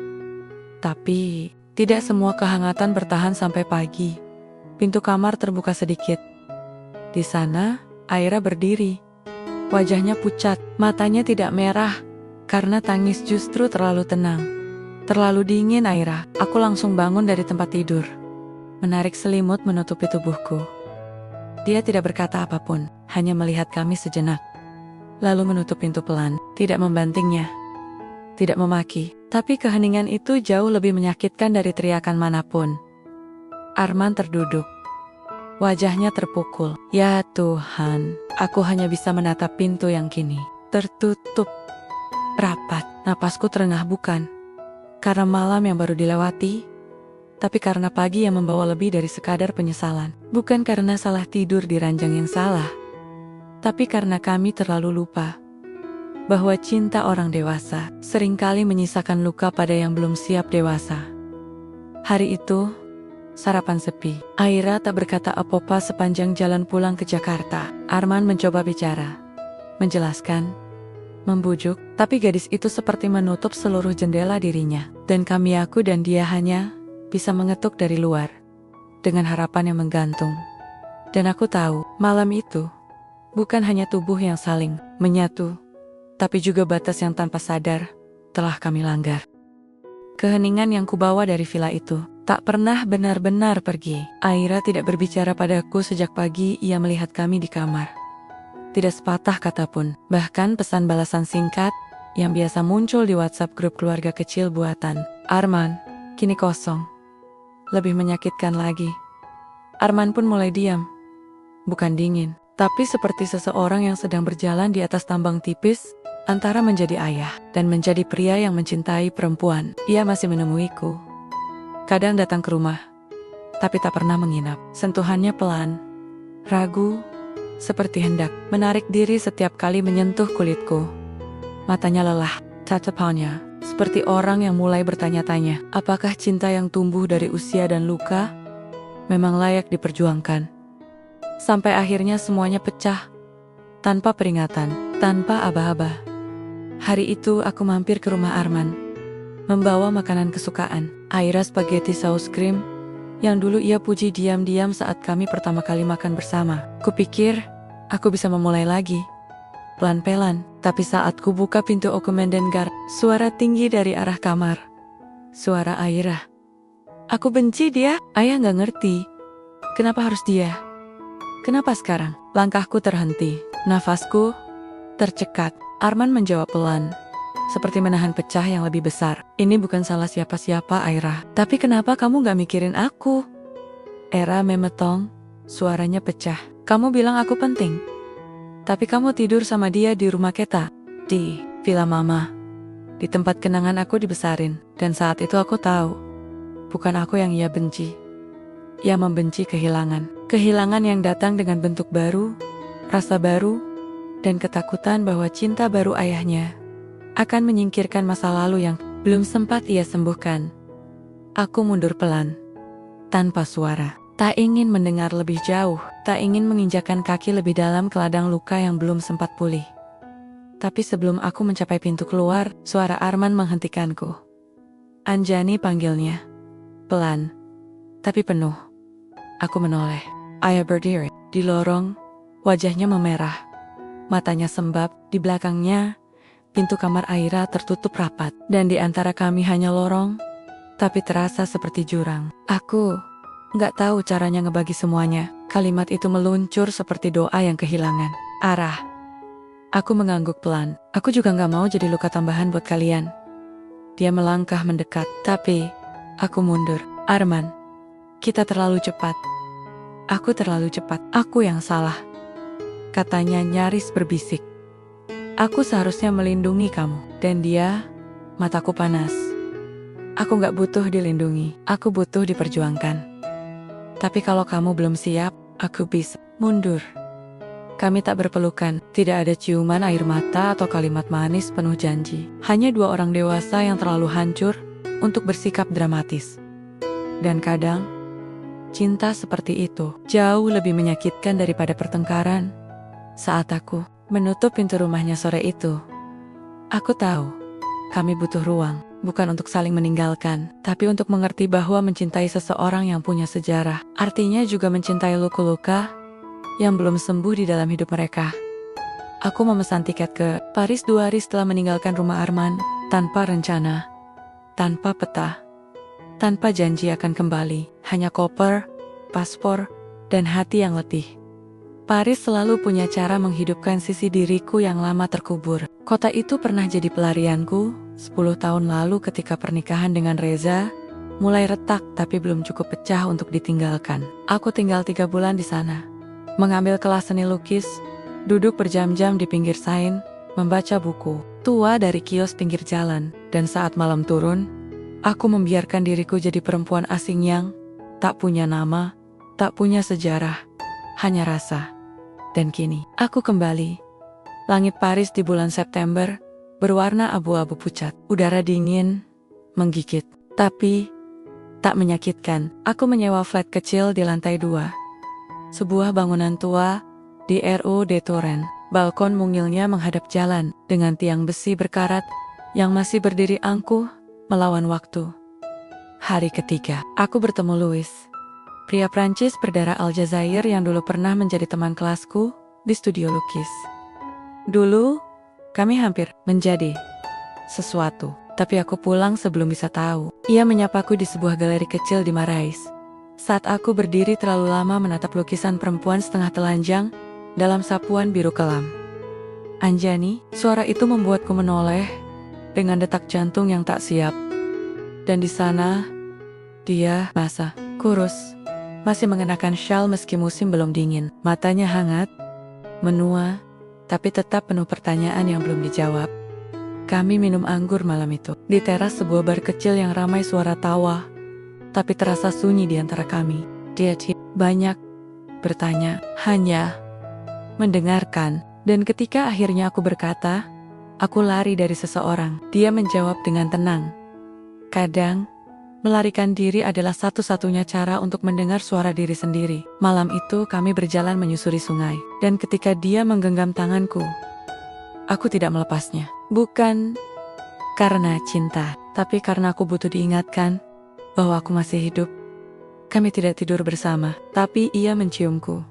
Tapi tidak semua kehangatan bertahan sampai pagi. Pintu kamar terbuka sedikit. Di sana, Aira berdiri. Wajahnya pucat, matanya tidak merah, karena tangis justru terlalu tenang. Terlalu dingin, Aira. Aku langsung bangun dari tempat tidur, menarik selimut menutupi tubuhku. Dia tidak berkata apapun, hanya melihat kami sejenak. Lalu menutup pintu pelan, tidak membantingnya, tidak memaki. Tapi keheningan itu jauh lebih menyakitkan dari teriakan manapun. Arman terduduk. Wajahnya terpukul. Ya Tuhan, aku hanya bisa menatap pintu yang kini tertutup rapat. Napasku terengah bukan karena malam yang baru dilewati, tapi karena pagi yang membawa lebih dari sekadar penyesalan. Bukan karena salah tidur di ranjang yang salah, tapi karena kami terlalu lupa bahwa cinta orang dewasa seringkali menyisakan luka pada yang belum siap dewasa. Hari itu, sarapan sepi. Aira tak berkata apa-apa sepanjang jalan pulang ke Jakarta. Arman mencoba bicara, menjelaskan, membujuk, tapi gadis itu seperti menutup seluruh jendela dirinya. Dan aku dan dia hanya bisa mengetuk dari luar, dengan harapan yang menggantung. Dan aku tahu, malam itu bukan hanya tubuh yang saling menyatu, tapi juga batas yang tanpa sadar telah kami langgar. Keheningan yang kubawa dari villa itu tak pernah benar-benar pergi. Aira tidak berbicara padaku sejak pagi ia melihat kami di kamar. Tidak sepatah kata pun, bahkan pesan balasan singkat yang biasa muncul di WhatsApp grup keluarga kecil buatan Arman, kini kosong. Lebih menyakitkan lagi, Arman pun mulai diam. Bukan dingin, tapi seperti seseorang yang sedang berjalan di atas tambang tipis antara menjadi ayah dan menjadi pria yang mencintai perempuan. Ia masih menemuiku. Kadang datang ke rumah, tapi tak pernah menginap. Sentuhannya pelan, ragu, seperti hendak menarik diri setiap kali menyentuh kulitku. Matanya lelah, tatapannya seperti orang yang mulai bertanya-tanya, apakah cinta yang tumbuh dari usia dan luka memang layak diperjuangkan? Sampai akhirnya semuanya pecah, tanpa peringatan, tanpa aba-aba. Hari itu aku mampir ke rumah Arman, membawa makanan kesukaan, Aira spaghetti saus krim, yang dulu ia puji diam-diam saat kami pertama kali makan bersama. Kupikir aku bisa memulai lagi. Pelan-pelan, tapi saat ku buka pintu aku mendengar suara tinggi dari arah kamar. Suara Aira. Aku benci dia, ayah gak ngerti. Kenapa harus dia? Kenapa sekarang? Langkahku terhenti, nafasku tercekat. Arman menjawab pelan, seperti menahan pecah yang lebih besar. Ini bukan salah siapa-siapa, Aira. Tapi kenapa kamu gak mikirin aku? Era memetong, suaranya pecah. Kamu bilang aku penting. Tapi kamu tidur sama dia di rumah Keta, di villa mama. Di tempat kenangan aku dibesarin. Dan saat itu aku tahu, bukan aku yang ia benci. Ia membenci kehilangan. Kehilangan yang datang dengan bentuk baru, rasa baru, dan ketakutan bahwa cinta baru ayahnya akan menyingkirkan masa lalu yang belum sempat ia sembuhkan. Aku mundur pelan, tanpa suara. Tak ingin mendengar lebih jauh, tak ingin menginjakan kaki lebih dalam ke ladang luka yang belum sempat pulih. Tapi sebelum aku mencapai pintu keluar, suara Arman menghentikanku. Anjani panggilnya. Pelan, tapi penuh. Aku menoleh. Ayah berdiri di lorong, wajahnya memerah. Matanya sembab, di belakangnya, pintu kamar Aira tertutup rapat. Dan di antara kami hanya lorong, tapi terasa seperti jurang. Aku gak tahu caranya ngebagi semuanya. Kalimat itu meluncur seperti doa yang kehilangan arah. Aku mengangguk pelan. Aku juga gak mau jadi luka tambahan buat kalian. Dia melangkah mendekat, tapi aku mundur. Arman, kita terlalu cepat. Aku terlalu cepat. Aku yang salah. Katanya nyaris berbisik. Aku seharusnya melindungi kamu. Dan dia, mataku panas. Aku gak butuh dilindungi. Aku butuh diperjuangkan. Tapi kalau kamu belum siap, aku bisa mundur. Kami tak berpelukan, tidak ada ciuman air mata atau kalimat manis penuh janji. Hanya dua orang dewasa yang terlalu hancur untuk bersikap dramatis. Dan kadang, cinta seperti itu jauh lebih menyakitkan daripada pertengkaran. Saat aku menutup pintu rumahnya sore itu, aku tahu kami butuh ruang, bukan untuk saling meninggalkan, tapi untuk mengerti bahwa mencintai seseorang yang punya sejarah, artinya juga mencintai luka-luka yang belum sembuh di dalam hidup mereka. Aku memesan tiket ke Paris 2 hari setelah meninggalkan rumah Arman, tanpa rencana, tanpa peta, tanpa janji akan kembali, hanya koper, paspor, dan hati yang letih. Paris selalu punya cara menghidupkan sisi diriku yang lama terkubur. Kota itu pernah jadi pelarianku, 10 tahun lalu ketika pernikahan dengan Reza mulai retak tapi belum cukup pecah untuk ditinggalkan. Aku tinggal 3 bulan di sana. Mengambil kelas seni lukis, duduk berjam-jam di pinggir Seine, membaca buku tua dari kios pinggir jalan, dan saat malam turun, aku membiarkan diriku jadi perempuan asing yang tak punya nama, tak punya sejarah, hanya rasa. Dan kini, aku kembali. Langit Paris di bulan September, berwarna abu-abu pucat. Udara dingin, menggigit, tapi tak menyakitkan. Aku menyewa flat kecil di lantai 2. Sebuah bangunan tua di RU de Touraine. Balkon mungilnya menghadap jalan dengan tiang besi berkarat yang masih berdiri angkuh melawan waktu. Hari ketiga, aku bertemu Louis, pria Prancis berdarah Aljazair yang dulu pernah menjadi teman kelasku di studio lukis. Dulu, kami hampir menjadi sesuatu, tapi aku pulang sebelum bisa tahu. Ia menyapaku di sebuah galeri kecil di Marais. Saat aku berdiri terlalu lama menatap lukisan perempuan setengah telanjang dalam sapuan biru kelam. Anjani, suara itu membuatku menoleh dengan detak jantung yang tak siap. Dan di sana, dia basah, kurus, masih mengenakan syal meski musim belum dingin. Matanya hangat, menua, tapi tetap penuh pertanyaan yang belum dijawab. Kami minum anggur malam itu di teras sebuah bar kecil yang ramai suara tawa, tapi terasa sunyi di antara kami. Dia banyak bertanya, hanya mendengarkan. Dan ketika akhirnya aku berkata, aku lari dari seseorang, dia menjawab dengan tenang. Kadang, melarikan diri adalah satu-satunya cara untuk mendengar suara diri sendiri. Malam itu kami berjalan menyusuri sungai, dan ketika dia menggenggam tanganku, aku tidak melepasnya. Bukan karena cinta, tapi karena aku butuh diingatkan bahwa aku masih hidup. Kami tidak tidur bersama, tapi ia menciumku.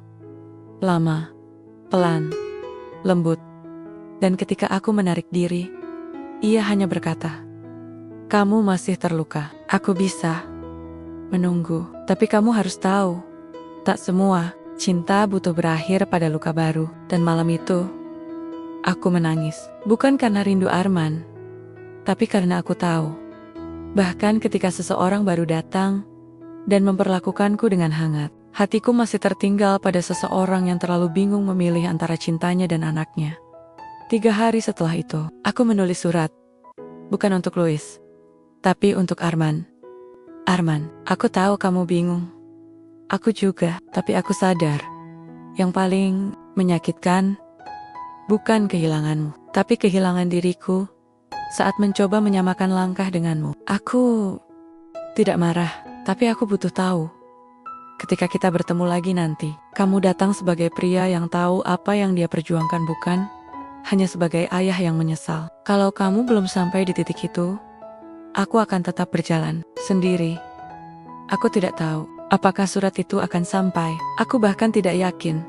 Lama, pelan, lembut. Dan ketika aku menarik diri, ia hanya berkata, "Kamu masih terluka. Aku bisa menunggu, tapi kamu harus tahu, tak semua cinta butuh berakhir pada luka baru." Dan malam itu, aku menangis. Bukan karena rindu Arman, tapi karena aku tahu, bahkan ketika seseorang baru datang dan memperlakukanku dengan hangat, hatiku masih tertinggal pada seseorang yang terlalu bingung memilih antara cintanya dan anaknya. 3 hari setelah itu, aku menulis surat. Bukan untuk Louis, tapi untuk Arman. Arman, aku tahu kamu bingung. Aku juga, tapi aku sadar. Yang paling menyakitkan bukan kehilanganmu, tapi kehilangan diriku saat mencoba menyamakan langkah denganmu. Aku tidak marah, tapi aku butuh tahu. Ketika kita bertemu lagi nanti, kamu datang sebagai pria yang tahu apa yang dia perjuangkan, bukan hanya sebagai ayah yang menyesal. Kalau kamu belum sampai di titik itu, aku akan tetap berjalan sendiri. Aku tidak tahu apakah surat itu akan sampai. Aku bahkan tidak yakin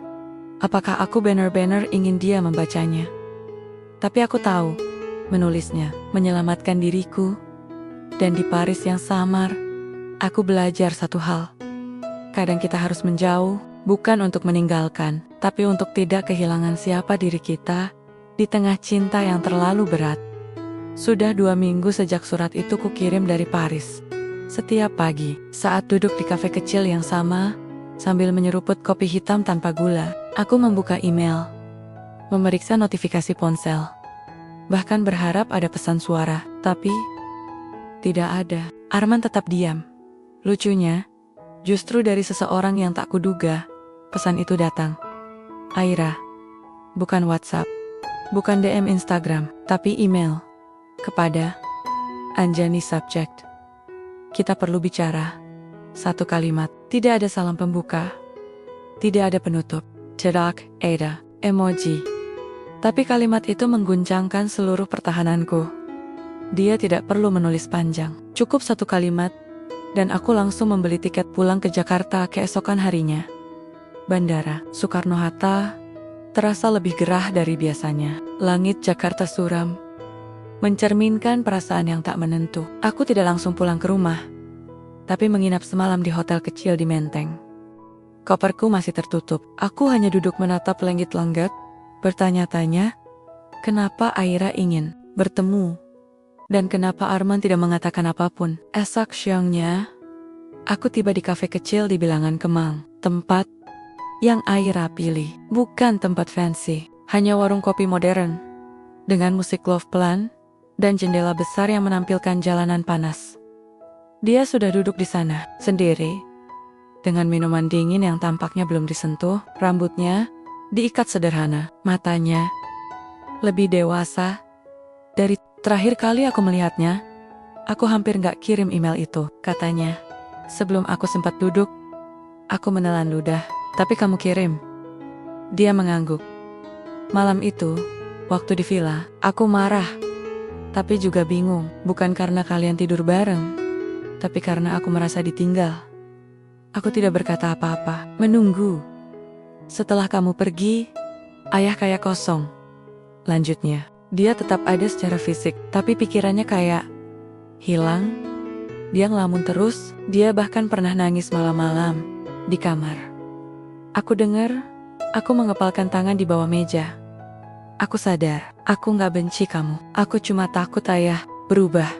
apakah aku benar-benar ingin dia membacanya. Tapi aku tahu, menulisnya menyelamatkan diriku. Dan di Paris yang samar, aku belajar satu hal. Kadang kita harus menjauh, bukan untuk meninggalkan, tapi untuk tidak kehilangan siapa diri kita di tengah cinta yang terlalu berat. Sudah 2 minggu sejak surat itu kukirim dari Paris. Setiap pagi, saat duduk di kafe kecil yang sama, sambil menyeruput kopi hitam tanpa gula, aku membuka email, memeriksa notifikasi ponsel, bahkan berharap ada pesan suara, tapi tidak ada. Arman tetap diam. Lucunya, justru dari seseorang yang tak kuduga, pesan itu datang. Aira, bukan WhatsApp, bukan DM Instagram, tapi email. Kepada Anjani, subject, "Kita perlu bicara." 1 kalimat, tidak ada salam pembuka, tidak ada penutup. Cedak, Ada, emoji. Tapi kalimat itu mengguncangkan seluruh pertahananku. Dia tidak perlu menulis panjang, cukup 1 kalimat, dan aku langsung membeli tiket pulang ke Jakarta keesokan harinya. Bandara Soekarno-Hatta terasa lebih gerah dari biasanya. Langit Jakarta suram, mencerminkan perasaan yang tak menentu. Aku tidak langsung pulang ke rumah, tapi menginap semalam di hotel kecil di Menteng. Koperku masih tertutup. Aku hanya duduk menatap langit-langit, bertanya-tanya, kenapa Aira ingin bertemu, dan kenapa Arman tidak mengatakan apapun. Esok siangnya, aku tiba di kafe kecil di bilangan Kemang, tempat yang Aira pilih. Bukan tempat fancy, hanya warung kopi modern, dengan musik love pelan, dan jendela besar yang menampilkan jalanan panas. Dia sudah duduk di sana, sendiri, dengan minuman dingin yang tampaknya belum disentuh. Rambutnya diikat sederhana, matanya lebih dewasa. Dari terakhir kali aku melihatnya, aku hampir gak kirim email itu, katanya. Sebelum aku sempat duduk, aku menelan ludah. Tapi kamu kirim. Dia mengangguk. Malam itu, waktu di villa, aku marah, tapi juga bingung. Bukan karena kalian tidur bareng, tapi karena aku merasa ditinggal. Aku tidak berkata apa-apa, menunggu. Setelah kamu pergi, ayah kayak kosong. Lanjutnya, dia tetap ada secara fisik, tapi pikirannya kayak hilang. Dia ngelamun terus, dia bahkan pernah nangis malam-malam di kamar. Aku dengar, aku mengepalkan tangan di bawah meja. Aku sadar, aku gak benci kamu. Aku cuma takut ayah berubah.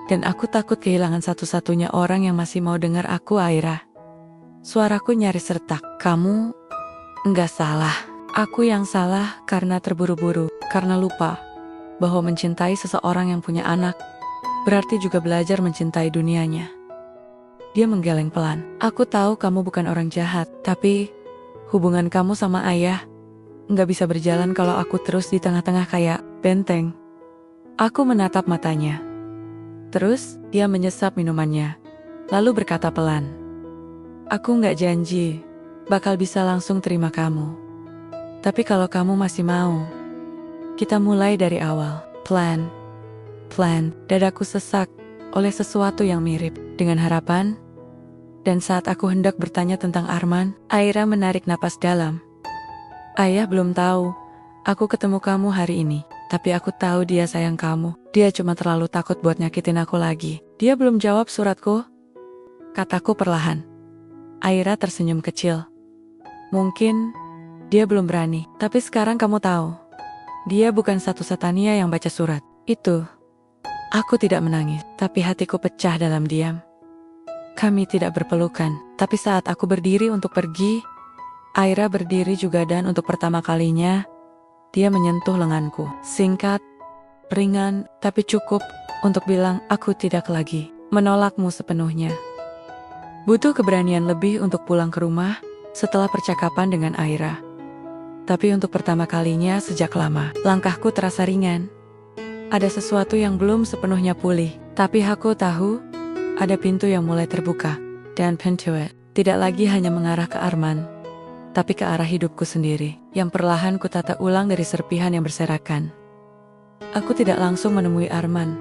Dan aku takut kehilangan satu-satunya orang yang masih mau dengar aku, Aira. Suaraku nyaris retak. Kamu enggak salah. Aku yang salah karena terburu-buru, karena lupa bahwa mencintai seseorang yang punya anak berarti juga belajar mencintai dunianya. Dia menggeleng pelan. Aku tahu kamu bukan orang jahat, tapi hubungan kamu sama ayah nggak bisa berjalan kalau aku terus di tengah-tengah kayak benteng. Aku menatap matanya. Terus, dia menyesap minumannya, lalu berkata pelan, aku nggak janji bakal bisa langsung terima kamu. Tapi kalau kamu masih mau, kita mulai dari awal. Plan. Dadaku sesak oleh sesuatu yang mirip dengan harapan. Dan saat aku hendak bertanya tentang Arman, Aira menarik napas dalam. Ayah belum tahu. Aku ketemu kamu hari ini. Tapi aku tahu dia sayang kamu. Dia cuma terlalu takut buat nyakitin aku lagi. Dia belum jawab suratku. Kataku perlahan. Aira tersenyum kecil. Mungkin dia belum berani. Tapi sekarang kamu tahu. Dia bukan satu-satunya yang baca surat. Itu. Aku tidak menangis. Tapi hatiku pecah dalam diam. Kami tidak berpelukan. Tapi saat aku berdiri untuk pergi, Aira berdiri juga dan untuk pertama kalinya, dia menyentuh lenganku. Singkat, ringan, tapi cukup untuk bilang aku tidak lagi menolakmu sepenuhnya. Butuh keberanian lebih untuk pulang ke rumah setelah percakapan dengan Aira. Tapi untuk pertama kalinya sejak lama, langkahku terasa ringan. Ada sesuatu yang belum sepenuhnya pulih, tapi aku tahu ada pintu yang mulai terbuka. Dan pintu itu tidak lagi hanya mengarah ke Arman, tapi ke arah hidupku sendiri, yang perlahan kutata ulang dari serpihan yang berserakan. Aku tidak langsung menemui Arman.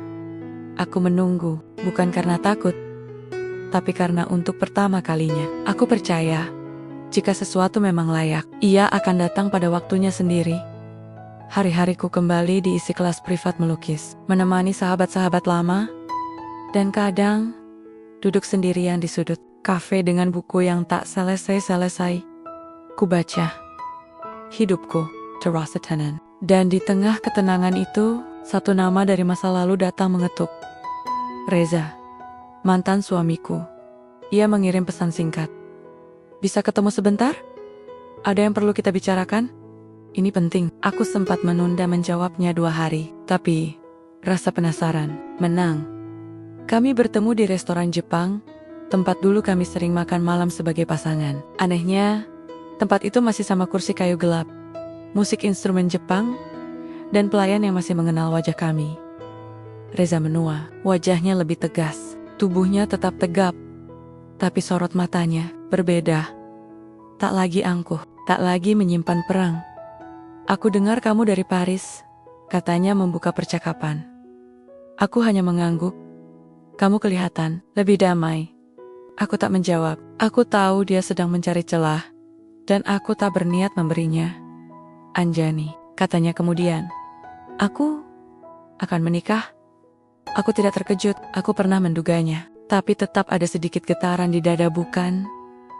Aku menunggu, bukan karena takut, tapi karena untuk pertama kalinya, aku percaya, jika sesuatu memang layak, ia akan datang pada waktunya sendiri. Hari-hariku kembali diisi kelas privat melukis, menemani sahabat-sahabat lama, dan kadang, duduk sendirian di sudut kafe dengan buku yang tak selesai-selesai. Ku baca hidupku, Terasa Tenen. Dan di tengah ketenangan itu, satu nama dari masa lalu datang mengetuk. Reza, mantan suamiku. Ia mengirim pesan singkat. Bisa ketemu sebentar? Ada yang perlu kita bicarakan? Ini penting. Aku sempat menunda menjawabnya 2 hari. Tapi, rasa penasaran menang. Kami bertemu di restoran Jepang, tempat dulu kami sering makan malam sebagai pasangan. Anehnya, tempat itu masih sama kursi kayu gelap, musik instrumen Jepang, dan pelayan yang masih mengenal wajah kami. Reza menua, wajahnya lebih tegas, tubuhnya tetap tegap, tapi sorot matanya berbeda. Tak lagi angkuh, tak lagi menyimpan perang. Aku dengar kamu dari Paris, katanya membuka percakapan. Aku hanya mengangguk. Kamu kelihatan lebih damai. Aku tak menjawab. Aku tahu dia sedang mencari celah, dan aku tak berniat memberinya. Anjani, katanya kemudian. Aku akan menikah? Aku tidak terkejut, aku pernah menduganya. Tapi tetap ada sedikit getaran di dada, bukan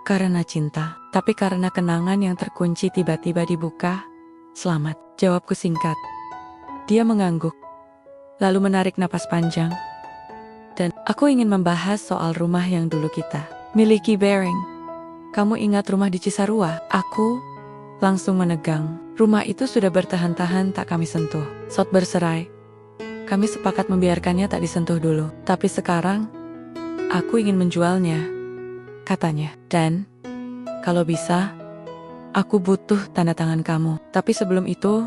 karena cinta, tapi karena kenangan yang terkunci tiba-tiba dibuka. Selamat, jawabku singkat. Dia mengangguk, lalu menarik napas panjang. Dan aku ingin membahas soal rumah yang dulu kita miliki bareng. Kamu ingat rumah di Cisarua? Aku langsung menegang. Rumah itu sudah bertahan-tahan tak kami sentuh. Sot berserai. Kami sepakat membiarkannya tak disentuh dulu. Tapi sekarang, aku ingin menjualnya, katanya. Dan, kalau bisa, aku butuh tanda tangan kamu. Tapi sebelum itu,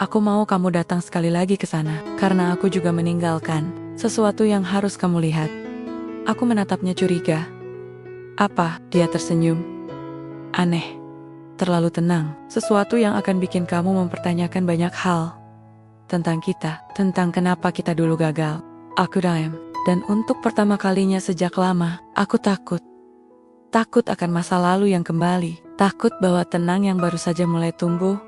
aku mau kamu datang sekali lagi ke sana. Karena aku juga meninggalkan sesuatu yang harus kamu lihat. Aku menatapnya curiga. Apa? Dia tersenyum. Aneh. Terlalu tenang. Sesuatu yang akan bikin kamu mempertanyakan banyak hal. Tentang kita. Tentang kenapa kita dulu gagal. Aku diam. Dan untuk pertama kalinya sejak lama, aku takut. Takut akan masa lalu yang kembali. Takut bahwa tenang yang baru saja mulai tumbuh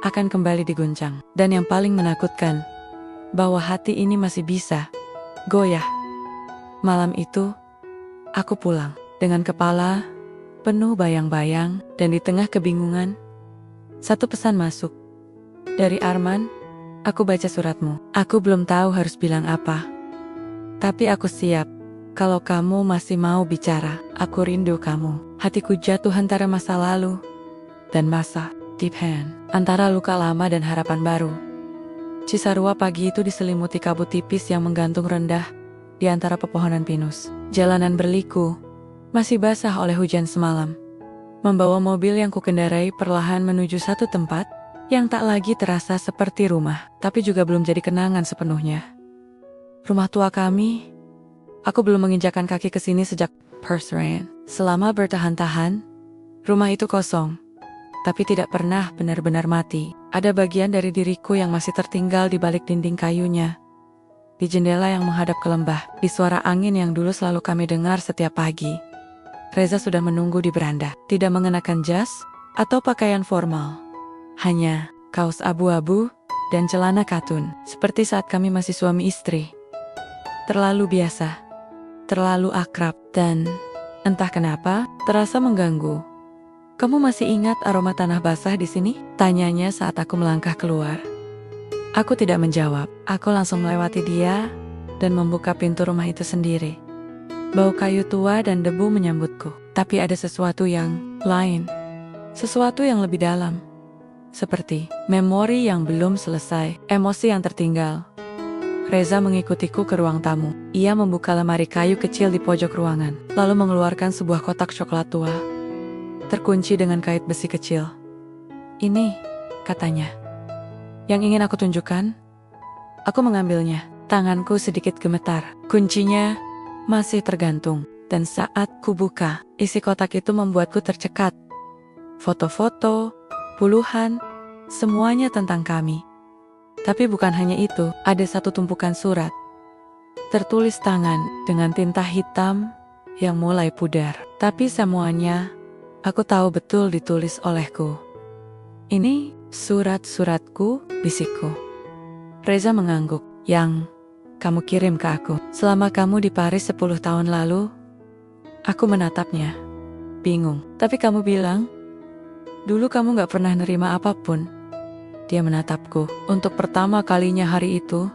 akan kembali diguncang. Dan yang paling menakutkan, bahwa hati ini masih bisa goyah. Malam itu, aku pulang dengan kepala penuh bayang-bayang, dan di tengah kebingungan, satu pesan masuk. Dari Arman, aku baca suratmu. Aku belum tahu harus bilang apa. Tapi aku siap. Kalau kamu masih mau bicara, aku rindu kamu. Hatiku jatuh antara masa lalu dan masa depan, antara luka lama dan harapan baru. Cisarua pagi itu diselimuti kabut tipis yang menggantung rendah di antara pepohonan pinus. Jalanan berliku, masih basah oleh hujan semalam. Membawa mobil yang kukendarai perlahan menuju satu tempat yang tak lagi terasa seperti rumah, tapi juga belum jadi kenangan sepenuhnya. Rumah tua kami, aku belum menginjakkan kaki ke sini sejak perserayan. Selama bertahan-tahan, rumah itu kosong, tapi tidak pernah benar-benar mati. Ada bagian dari diriku yang masih tertinggal di balik dinding kayunya, di jendela yang menghadap ke lembah, di suara angin yang dulu selalu kami dengar setiap pagi. Reza sudah menunggu di beranda, tidak mengenakan jas atau pakaian formal. Hanya kaos abu-abu dan celana katun, seperti saat kami masih suami istri. Terlalu biasa, terlalu akrab, dan entah kenapa terasa mengganggu. "Kamu masih ingat aroma tanah basah di sini?" tanyanya saat aku melangkah keluar. Aku tidak menjawab. Aku langsung melewati dia dan membuka pintu rumah itu sendiri. Bau kayu tua dan debu menyambutku. Tapi ada sesuatu yang lain. Sesuatu yang lebih dalam. Seperti memori yang belum selesai, emosi yang tertinggal. Reza mengikutiku ke ruang tamu. Ia membuka lemari kayu kecil di pojok ruangan, lalu mengeluarkan sebuah kotak coklat tua, terkunci dengan kait besi kecil. "Ini," katanya, "yang ingin aku tunjukkan." Aku mengambilnya. Tanganku sedikit gemetar. Kuncinya masih tergantung. Dan saat ku buka, isi kotak itu membuatku tercekat. Foto-foto, puluhan, semuanya tentang kami. Tapi bukan hanya itu, ada satu tumpukan surat. Tertulis tangan dengan tinta hitam yang mulai pudar. Tapi semuanya, aku tahu betul ditulis olehku. "Ini surat-suratku," bisikku. Reza mengangguk. "Yang kamu kirim ke aku selama kamu di Paris 10 tahun lalu?" Aku menatapnya, bingung. "Tapi kamu bilang, dulu kamu gak pernah nerima apapun." Dia menatapku. Untuk pertama kalinya hari itu,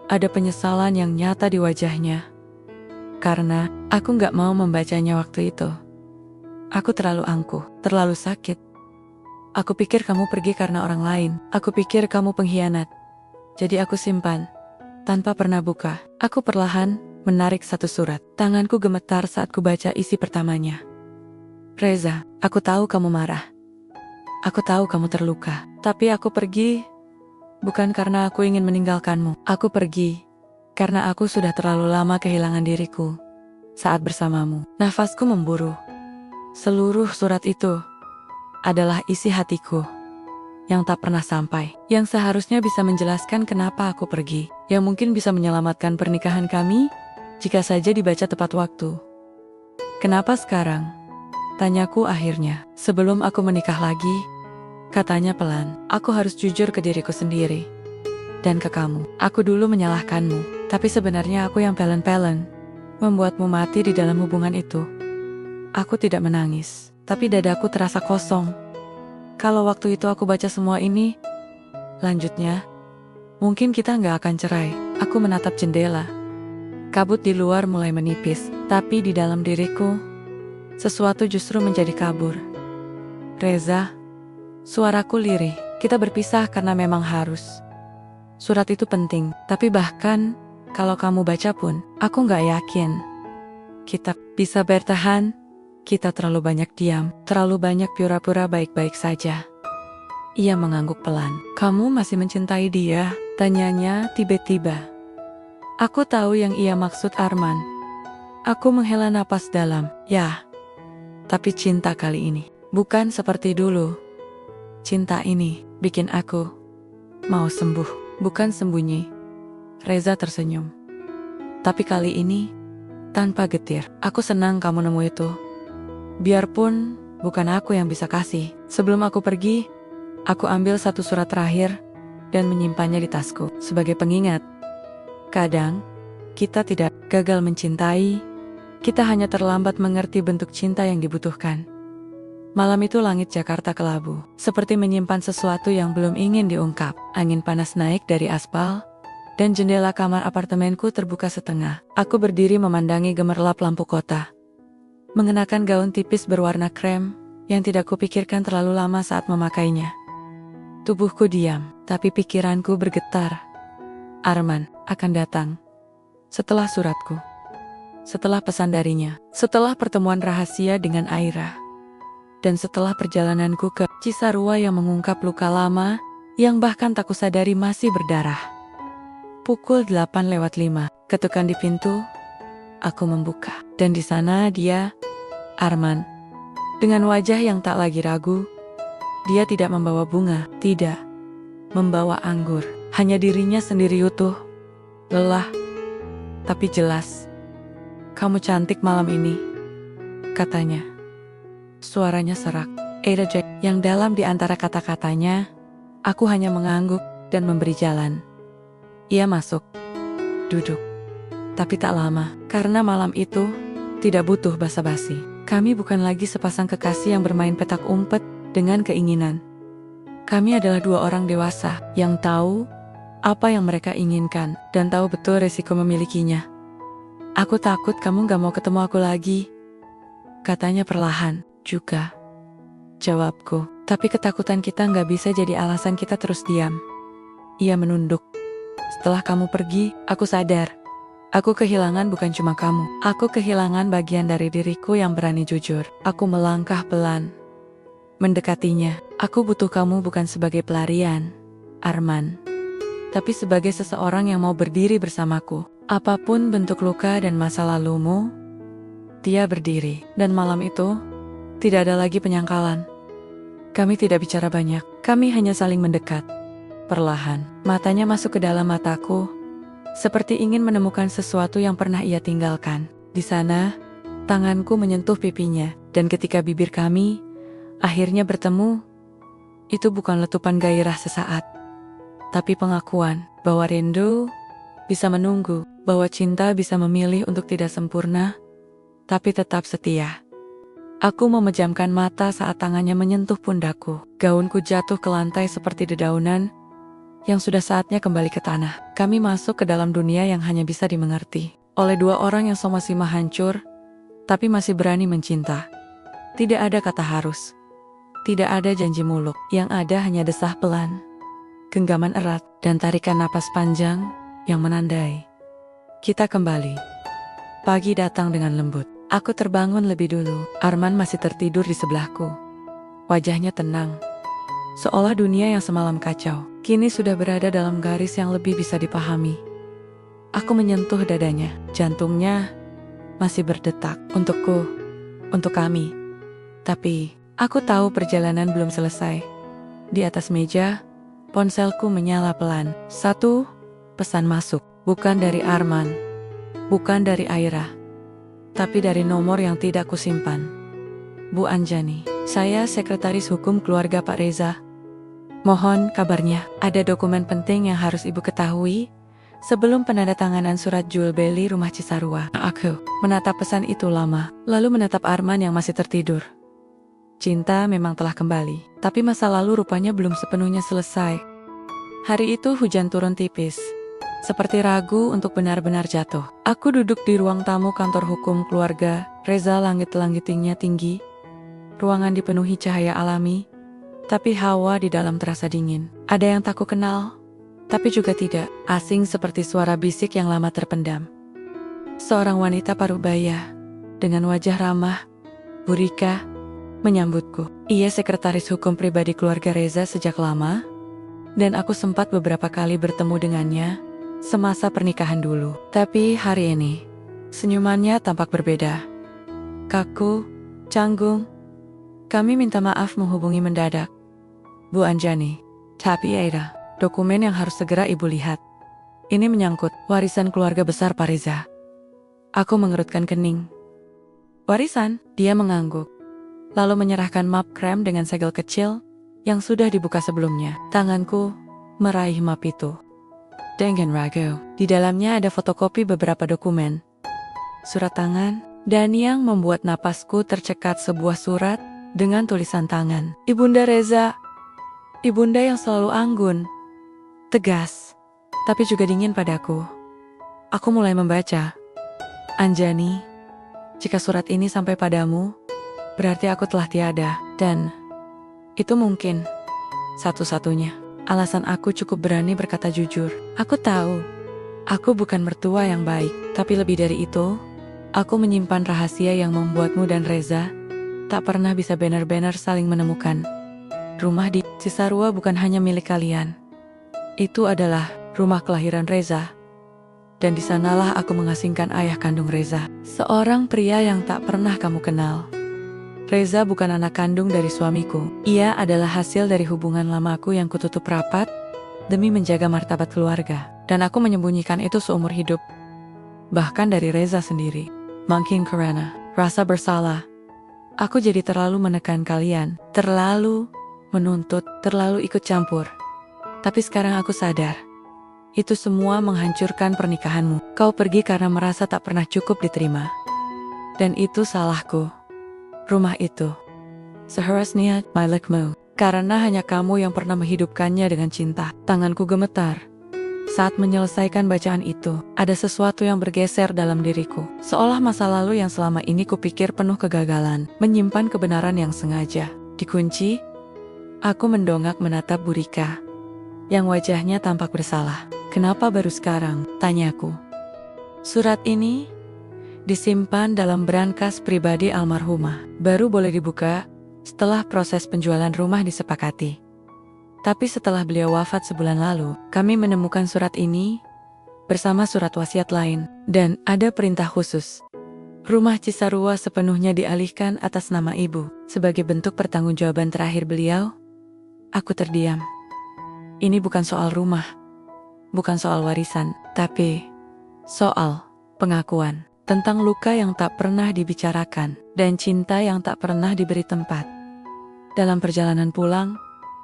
ada penyesalan yang nyata di wajahnya. Karena aku gak mau membacanya waktu itu. Aku terlalu angkuh, terlalu sakit. Aku pikir kamu pergi karena orang lain. Aku pikir kamu pengkhianat. Jadi aku simpan, tanpa pernah buka. Aku perlahan menarik satu surat. Tanganku gemetar saat ku baca isi pertamanya. "Reza, aku tahu kamu marah. Aku tahu kamu terluka. Tapi aku pergi bukan karena aku ingin meninggalkanmu. Aku pergi karena aku sudah terlalu lama kehilangan diriku saat bersamamu." Nafasku memburu. Seluruh surat itu adalah isi hatiku yang tak pernah sampai, yang seharusnya bisa menjelaskan kenapa aku pergi, yang mungkin bisa menyelamatkan pernikahan kami jika saja dibaca tepat waktu. "Kenapa sekarang?" tanyaku akhirnya. "Sebelum aku menikah lagi," katanya pelan, "aku harus jujur ke diriku sendiri dan ke kamu. Aku dulu menyalahkanmu, tapi sebenarnya aku yang pelen-pelen, membuatmu mati di dalam hubungan itu." Aku tidak menangis, tapi dadaku terasa kosong. Kalau waktu itu aku baca semua ini, lanjutnya, mungkin kita nggak akan cerai. Aku menatap jendela. Kabut di luar mulai menipis, tapi di dalam diriku, sesuatu justru menjadi kabur. "Reza," suaraku lirih, "kita berpisah karena memang harus. Surat itu penting, tapi bahkan kalau kamu baca pun, aku nggak yakin kita bisa bertahan. Kita terlalu banyak diam, terlalu banyak pura-pura baik-baik saja." Ia mengangguk pelan. "Kamu masih mencintai dia?" tanyanya tiba-tiba. Aku tahu yang ia maksud Arman. Aku menghela napas dalam. "Ya, tapi cinta kali ini bukan seperti dulu. Cinta ini bikin aku mau sembuh, bukan sembunyi." Reza tersenyum. "Tapi kali ini tanpa getir. Aku senang kamu nemu itu. Biarpun bukan aku yang bisa kasih." Sebelum aku pergi, aku ambil satu surat terakhir dan menyimpannya di tasku sebagai pengingat. Kadang, kita tidak gagal mencintai, kita hanya terlambat mengerti bentuk cinta yang dibutuhkan. Malam itu langit Jakarta kelabu, seperti menyimpan sesuatu yang belum ingin diungkap. Angin panas naik dari aspal, dan jendela kamar apartemenku terbuka setengah. Aku berdiri memandangi gemerlap lampu kota. Mengenakan gaun tipis berwarna krem yang tidak kupikirkan terlalu lama saat memakainya. Tubuhku diam, tapi pikiranku bergetar. Arman akan datang. Setelah suratku. Setelah pesan darinya. Setelah pertemuan rahasia dengan Aira. Dan setelah perjalananku ke Cisarua yang mengungkap luka lama yang bahkan tak kusadari masih berdarah. Pukul 8:05, ketukan di pintu. Aku membuka. Dan di sana dia, Arman, dengan wajah yang tak lagi ragu. Dia tidak membawa bunga, tidak membawa anggur, hanya dirinya sendiri utuh, lelah, tapi jelas. "Kamu cantik malam ini," katanya. Suaranya serak. Ada Jack, yang dalam di antara kata-katanya, aku hanya mengangguk dan memberi jalan. Ia masuk, duduk, tapi tak lama, karena malam itu tidak butuh basa-basi. Kami bukan lagi sepasang kekasih yang bermain petak umpet dengan keinginan. Kami adalah dua orang dewasa yang tahu apa yang mereka inginkan dan tahu betul resiko memilikinya. Aku takut kamu gak mau ketemu aku lagi, katanya perlahan. Juga, jawabku, tapi ketakutan kita gak bisa jadi alasan kita terus diam. Ia menunduk. Setelah kamu pergi, aku sadar. Aku kehilangan bukan cuma kamu. Aku kehilangan bagian dari diriku yang berani jujur. Aku melangkah pelan, mendekatinya. Aku butuh kamu bukan sebagai pelarian, Arman, tapi sebagai seseorang yang mau berdiri bersamaku. Apapun bentuk luka dan masa lalumu, dia berdiri. Dan malam itu, tidak ada lagi penyangkalan. Kami tidak bicara banyak, kami hanya saling mendekat. Perlahan, matanya masuk ke dalam mataku, seperti ingin menemukan sesuatu yang pernah ia tinggalkan. Di sana, tanganku menyentuh pipinya, dan ketika bibir kami akhirnya bertemu, itu bukan letupan gairah sesaat, tapi pengakuan bahwa rindu bisa menunggu, bahwa cinta bisa memilih untuk tidak sempurna, tapi tetap setia. Aku memejamkan mata saat tangannya menyentuh pundakku. Gaunku jatuh ke lantai seperti dedaunan yang sudah saatnya kembali ke tanah. Kami masuk ke dalam dunia yang hanya bisa dimengerti oleh dua orang yang sama-sama hancur, tapi masih berani mencinta. Tidak ada kata harus. Tidak ada janji muluk, yang ada hanya desah pelan, genggaman erat, dan tarikan napas panjang yang menandai kita kembali. Pagi datang dengan lembut. Aku terbangun lebih dulu. Arman masih tertidur di sebelahku. Wajahnya tenang, seolah dunia yang semalam kacau kini sudah berada dalam garis yang lebih bisa dipahami. Aku menyentuh dadanya. Jantungnya masih berdetak. Untukku, untuk kami. Tapi aku tahu perjalanan belum selesai. Di atas meja, ponselku menyala pelan. Satu pesan masuk, bukan dari Arman, bukan dari Aira, tapi dari nomor yang tidak kusimpan. Bu Anjani, saya sekretaris hukum keluarga Pak Reza. Mohon kabarnya, ada dokumen penting yang harus ibu ketahui sebelum penandatanganan surat jual beli rumah Cisarua. Aku menatap pesan itu lama, lalu menatap Arman yang masih tertidur. Cinta memang telah kembali, tapi masa lalu rupanya belum sepenuhnya selesai. Hari itu hujan turun tipis, seperti ragu untuk benar-benar jatuh. Aku duduk di ruang tamu kantor hukum keluarga Reza. Langit-langitnya tinggi, ruangan dipenuhi cahaya alami, tapi hawa di dalam terasa dingin. Ada yang tak ku kenal, tapi juga tidak asing, seperti suara bisik yang lama terpendam. Seorang wanita paruh baya, dengan wajah ramah, Bu Rika, menyambutku. Ia sekretaris hukum pribadi keluarga Reza sejak lama, dan aku sempat beberapa kali bertemu dengannya semasa pernikahan dulu. Tapi hari ini, senyumannya tampak berbeda. Kaku, canggung. Kami minta maaf menghubungi mendadak, Bu Anjani. Tapi Aida, dokumen yang harus segera ibu lihat. Ini menyangkut warisan keluarga besar Pak Reza. Aku mengerutkan kening. Warisan? Dia mengangguk, lalu menyerahkan map krem dengan segel kecil yang sudah dibuka sebelumnya. Tanganku meraih map itu. Dengan ragu, di dalamnya ada fotokopi beberapa dokumen, surat tangan, dan yang membuat napasku tercekat, sebuah surat dengan tulisan tangan Ibunda Reza. Ibunda yang selalu anggun, tegas, tapi juga dingin padaku. Aku mulai membaca. Anjani, jika surat ini sampai padamu, berarti aku telah tiada, dan itu mungkin satu-satunya alasan aku cukup berani berkata jujur. Aku tahu, aku bukan mertua yang baik, tapi lebih dari itu, aku menyimpan rahasia yang membuatmu dan Reza tak pernah bisa benar-benar saling menemukan. Rumah di Cisarua bukan hanya milik kalian. Itu adalah rumah kelahiran Reza. Dan di sanalah aku mengasingkan ayah kandung Reza, seorang pria yang tak pernah kamu kenal. Reza bukan anak kandung dari suamiku. Ia adalah hasil dari hubungan lamaku yang kututup rapat demi menjaga martabat keluarga. Dan aku menyembunyikan itu seumur hidup. Bahkan dari Reza sendiri. Mungkin karena rasa bersalah, Aku jadi terlalu menekan kalian, terlalu menuntut, terlalu ikut campur. Tapi sekarang aku sadar, itu semua menghancurkan pernikahanmu. Kau pergi karena merasa tak pernah cukup diterima. Dan itu salahku. Rumah itu seharusnya milikmu. Karena hanya kamu yang pernah menghidupkannya dengan cinta. Tanganku gemetar. Saat menyelesaikan bacaan itu, ada sesuatu yang bergeser dalam diriku. Seolah masa lalu yang selama ini kupikir penuh kegagalan, menyimpan kebenaran yang sengaja dikunci. Aku mendongak menatap Bu Rika, yang wajahnya tampak bersalah. Kenapa baru sekarang? Tanyaku. Surat ini disimpan dalam brankas pribadi almarhumah. Baru boleh dibuka setelah proses penjualan rumah disepakati. Tapi setelah beliau wafat sebulan lalu, kami menemukan surat ini bersama surat wasiat lain. Dan ada perintah khusus. Rumah Cisarua sepenuhnya dialihkan atas nama ibu. Sebagai bentuk pertanggungjawaban terakhir beliau, aku terdiam. Ini bukan soal rumah, bukan soal warisan, tapi soal pengakuan tentang luka yang tak pernah dibicarakan dan cinta yang tak pernah diberi tempat. Dalam perjalanan pulang,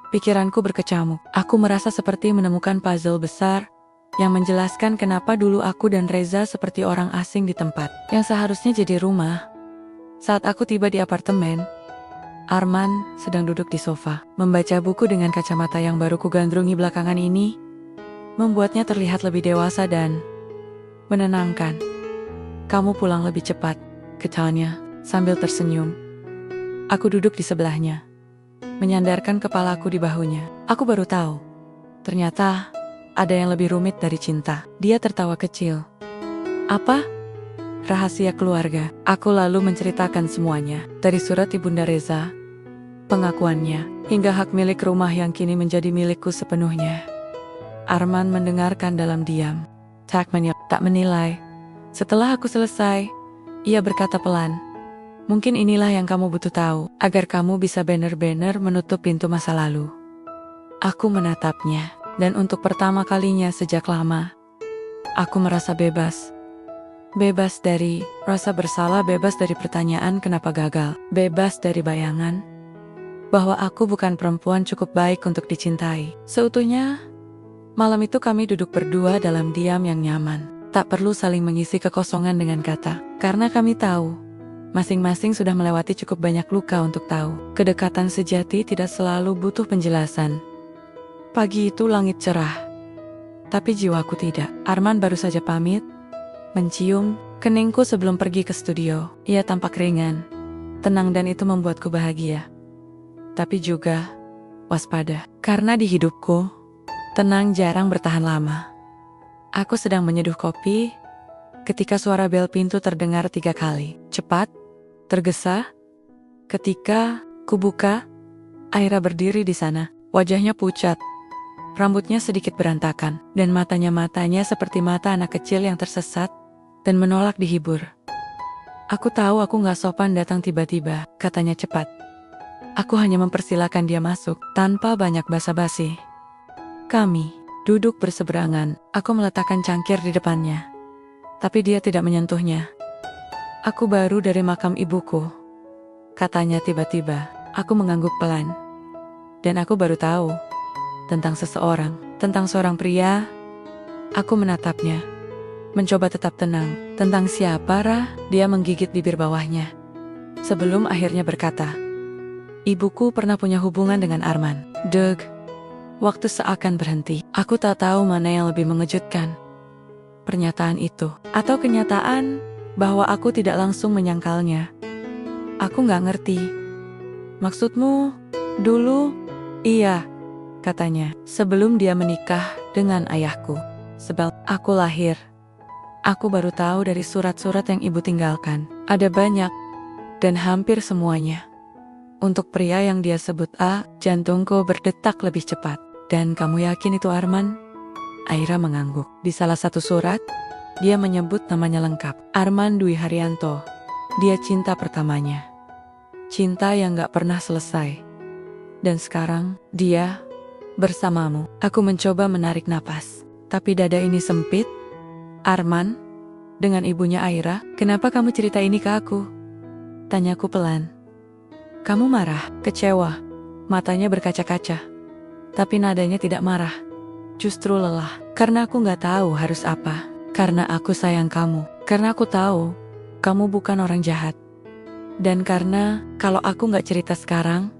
pikiranku berkecamuk. Aku merasa seperti menemukan puzzle besar yang menjelaskan kenapa dulu aku dan Reza seperti orang asing di tempat yang seharusnya jadi rumah. Saat aku tiba di apartemen, Arman sedang duduk di sofa, membaca buku dengan kacamata yang baru kugandrungi belakangan ini, membuatnya terlihat lebih dewasa dan menenangkan. Kamu pulang lebih cepat, katanya sambil tersenyum. Aku duduk di sebelahnya, menyandarkan kepalaku di bahunya. Aku baru tahu, ternyata ada yang lebih rumit dari cinta. Dia tertawa kecil. Apa? Rahasia keluarga. Aku lalu menceritakan semuanya. Dari surat Ibunda Reza, pengakuannya, hingga hak milik rumah yang kini menjadi milikku sepenuhnya. Arman mendengarkan dalam diam. Tak menilai. Setelah aku selesai, ia berkata pelan, mungkin inilah yang kamu butuh tahu, agar kamu bisa benar-benar menutup pintu masa lalu. Aku menatapnya, dan untuk pertama kalinya sejak lama, aku merasa bebas. Bebas dari rasa bersalah, bebas dari pertanyaan kenapa gagal, bebas dari bayangan bahwa aku bukan perempuan cukup baik untuk dicintai. Seutuhnya, malam itu kami duduk berdua dalam diam yang nyaman. Tak perlu saling mengisi kekosongan dengan kata, karena kami tahu masing-masing sudah melewati cukup banyak luka untuk tahu. Kedekatan sejati tidak selalu butuh penjelasan. Pagi itu langit cerah, tapi jiwaku tidak. Arman baru saja pamit, mencium keningku sebelum pergi ke studio. Ia tampak ringan, tenang, dan itu membuatku bahagia. Tapi juga waspada, karena di hidupku, tenang jarang bertahan lama. Aku sedang menyeduh kopi ketika suara bel pintu terdengar 3 kali. Cepat, tergesa. Ketika kubuka, Aira berdiri di sana. Wajahnya pucat, rambutnya sedikit berantakan, dan matanya seperti mata anak kecil yang tersesat dan menolak dihibur. Aku tahu aku gak sopan datang tiba-tiba, katanya cepat. Aku hanya mempersilahkan dia masuk, tanpa banyak basa-basi. Kami duduk berseberangan. Aku meletakkan cangkir di depannya, tapi dia tidak menyentuhnya. Aku baru dari makam ibuku, katanya tiba-tiba. Aku mengangguk pelan, dan aku baru tahu tentang seseorang, tentang seorang pria. Aku menatapnya, mencoba tetap tenang. Tentang siapa, Ra? Dia menggigit bibir bawahnya, sebelum akhirnya berkata, ibuku pernah punya hubungan dengan Arman. Deg. Waktu seakan berhenti. Aku tak tahu mana yang lebih mengejutkan, pernyataan itu, atau kenyataan bahwa aku tidak langsung menyangkalnya. Aku gak ngerti. Maksudmu, dulu? Iya, katanya, sebelum dia menikah dengan ayahku. Sebelum aku lahir, aku baru tahu dari surat-surat yang ibu tinggalkan. Ada banyak, dan hampir semuanya untuk pria yang dia sebut A. Jantungku berdetak lebih cepat. Dan kamu yakin itu Arman? Aira mengangguk. Di salah satu surat, dia menyebut namanya lengkap. Arman Dwi Haryanto. Dia cinta pertamanya. Cinta yang gak pernah selesai. Dan sekarang, dia bersamamu. Aku mencoba menarik napas, tapi dada ini sempit. Arman, dengan ibunya Aira, kenapa kamu cerita ini ke aku? Tanyaku pelan. Kamu marah, kecewa, matanya berkaca-kaca. Tapi nadanya tidak marah, justru lelah. Karena aku gak tahu harus apa. Karena aku sayang kamu. Karena aku tahu kamu bukan orang jahat. Dan karena kalau aku gak cerita sekarang,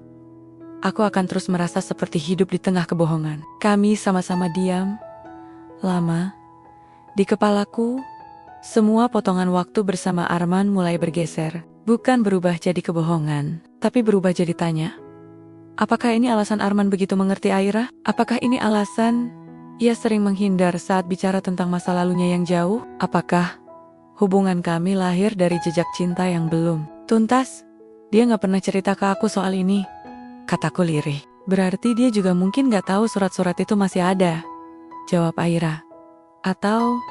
aku akan terus merasa seperti hidup di tengah kebohongan. Kami sama-sama diam, lama. Di kepalaku, semua potongan waktu bersama Arman mulai bergeser. Bukan berubah jadi kebohongan, tapi berubah jadi tanya. Apakah ini alasan Arman begitu mengerti Aira? Apakah ini alasan ia sering menghindar saat bicara tentang masa lalunya yang jauh? Apakah hubungan kami lahir dari jejak cinta yang belum tuntas? Dia gak pernah cerita ke aku soal ini, kataku lirih. Berarti dia juga mungkin gak tahu surat-surat itu masih ada, jawab Aira. Atau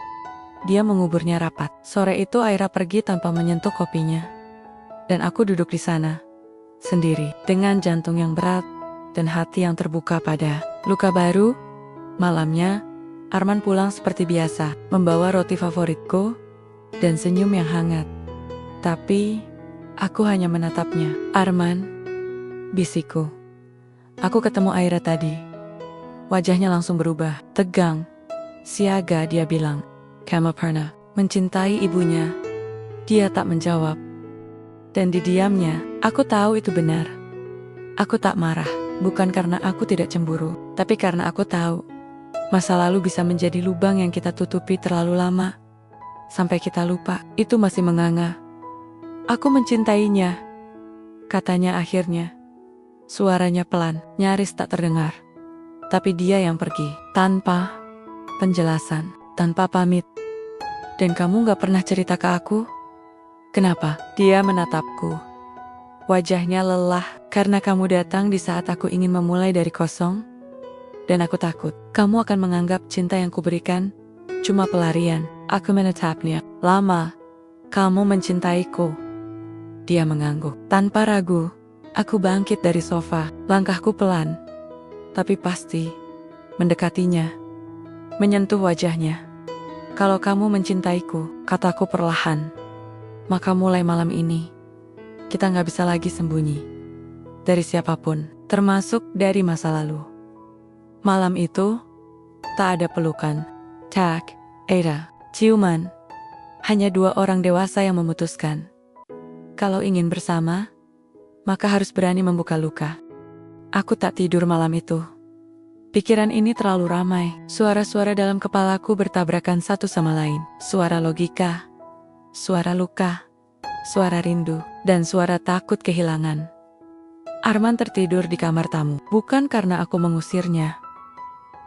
dia menguburnya rapat. Sore itu Aira pergi tanpa menyentuh kopinya. Dan aku duduk di sana, sendiri, dengan jantung yang berat dan hati yang terbuka pada luka baru. Malamnya, Arman pulang seperti biasa, membawa roti favoritku dan senyum yang hangat. Tapi, aku hanya menatapnya. Arman, bisikku. Aku ketemu Aira tadi. Wajahnya langsung berubah, tegang, siaga. Dia bilang, kamu pernah mencintai ibunya. Dia tak menjawab. Dan di diamnya, aku tahu itu benar. Aku tak marah, bukan karena aku tidak cemburu, tapi karena aku tahu masa lalu bisa menjadi lubang yang kita tutupi terlalu lama, sampai kita lupa itu masih menganga. Aku mencintainya, katanya akhirnya. Suaranya pelan, nyaris tak terdengar. Tapi dia yang pergi, tanpa penjelasan, tanpa pamit. Dan kamu gak pernah cerita ke aku? Kenapa? Dia menatapku. Wajahnya lelah, karena kamu datang di saat aku ingin memulai dari kosong. Dan aku takut, kamu akan menganggap cinta yang kuberikan cuma pelarian. Aku menatapnya. Lama, kamu mencintaiku. Dia mengangguk. Tanpa ragu, aku bangkit dari sofa. Langkahku pelan, tapi pasti, mendekatinya, menyentuh wajahnya. Kalau kamu mencintaiku, kataku perlahan, maka mulai malam ini, kita gak bisa lagi sembunyi dari siapapun, termasuk dari masa lalu. Malam itu, tak ada pelukan, tak ada ciuman. Hanya dua orang dewasa yang memutuskan. Kalau ingin bersama, maka harus berani membuka luka. Aku tak tidur malam itu. Pikiran ini terlalu ramai. Suara-suara dalam kepalaku bertabrakan satu sama lain. Suara logika, suara luka, suara rindu, dan suara takut kehilangan. Arman tertidur di kamar tamu. Bukan karena aku mengusirnya,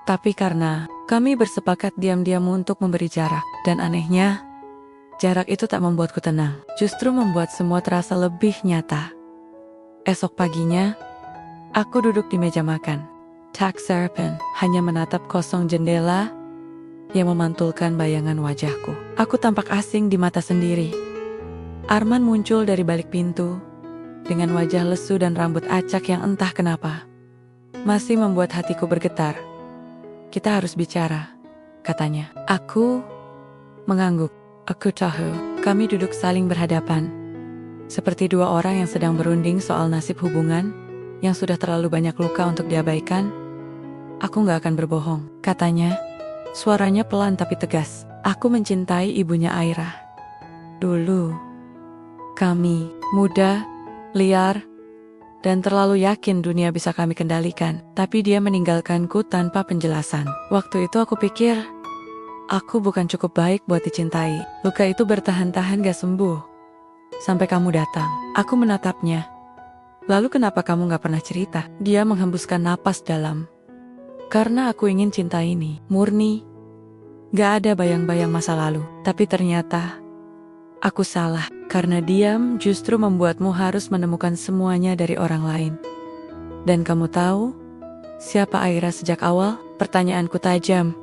tapi karena kami bersepakat diam-diam untuk memberi jarak. Dan anehnya, jarak itu tak membuatku tenang, justru membuat semua terasa lebih nyata. Esok paginya, aku duduk di meja makan, tak sarapan, hanya menatap kosong jendela yang memantulkan bayangan wajahku. Aku tampak asing di mata sendiri. Arman muncul dari balik pintu, dengan wajah lesu dan rambut acak yang entah kenapa masih membuat hatiku bergetar. Kita harus bicara, katanya. Aku mengangguk. Aku tahu. Kami duduk saling berhadapan, seperti dua orang yang sedang berunding soal nasib hubungan yang sudah terlalu banyak luka untuk diabaikan. Aku gak akan berbohong, katanya. Suaranya pelan tapi tegas. Aku mencintai ibunya Aira. Dulu, kami muda, liar, dan terlalu yakin dunia bisa kami kendalikan. Tapi dia meninggalkanku tanpa penjelasan. Waktu itu aku pikir, aku bukan cukup baik buat dicintai. Luka itu bertahan-tahan gak sembuh, sampai kamu datang. Aku menatapnya. Lalu kenapa kamu gak pernah cerita? Dia menghembuskan napas dalam. Karena aku ingin cinta ini murni, gak ada bayang-bayang masa lalu. Tapi ternyata aku salah. Karena diam justru membuatmu harus menemukan semuanya dari orang lain. Dan kamu tahu siapa Aira sejak awal? Pertanyaanku tajam.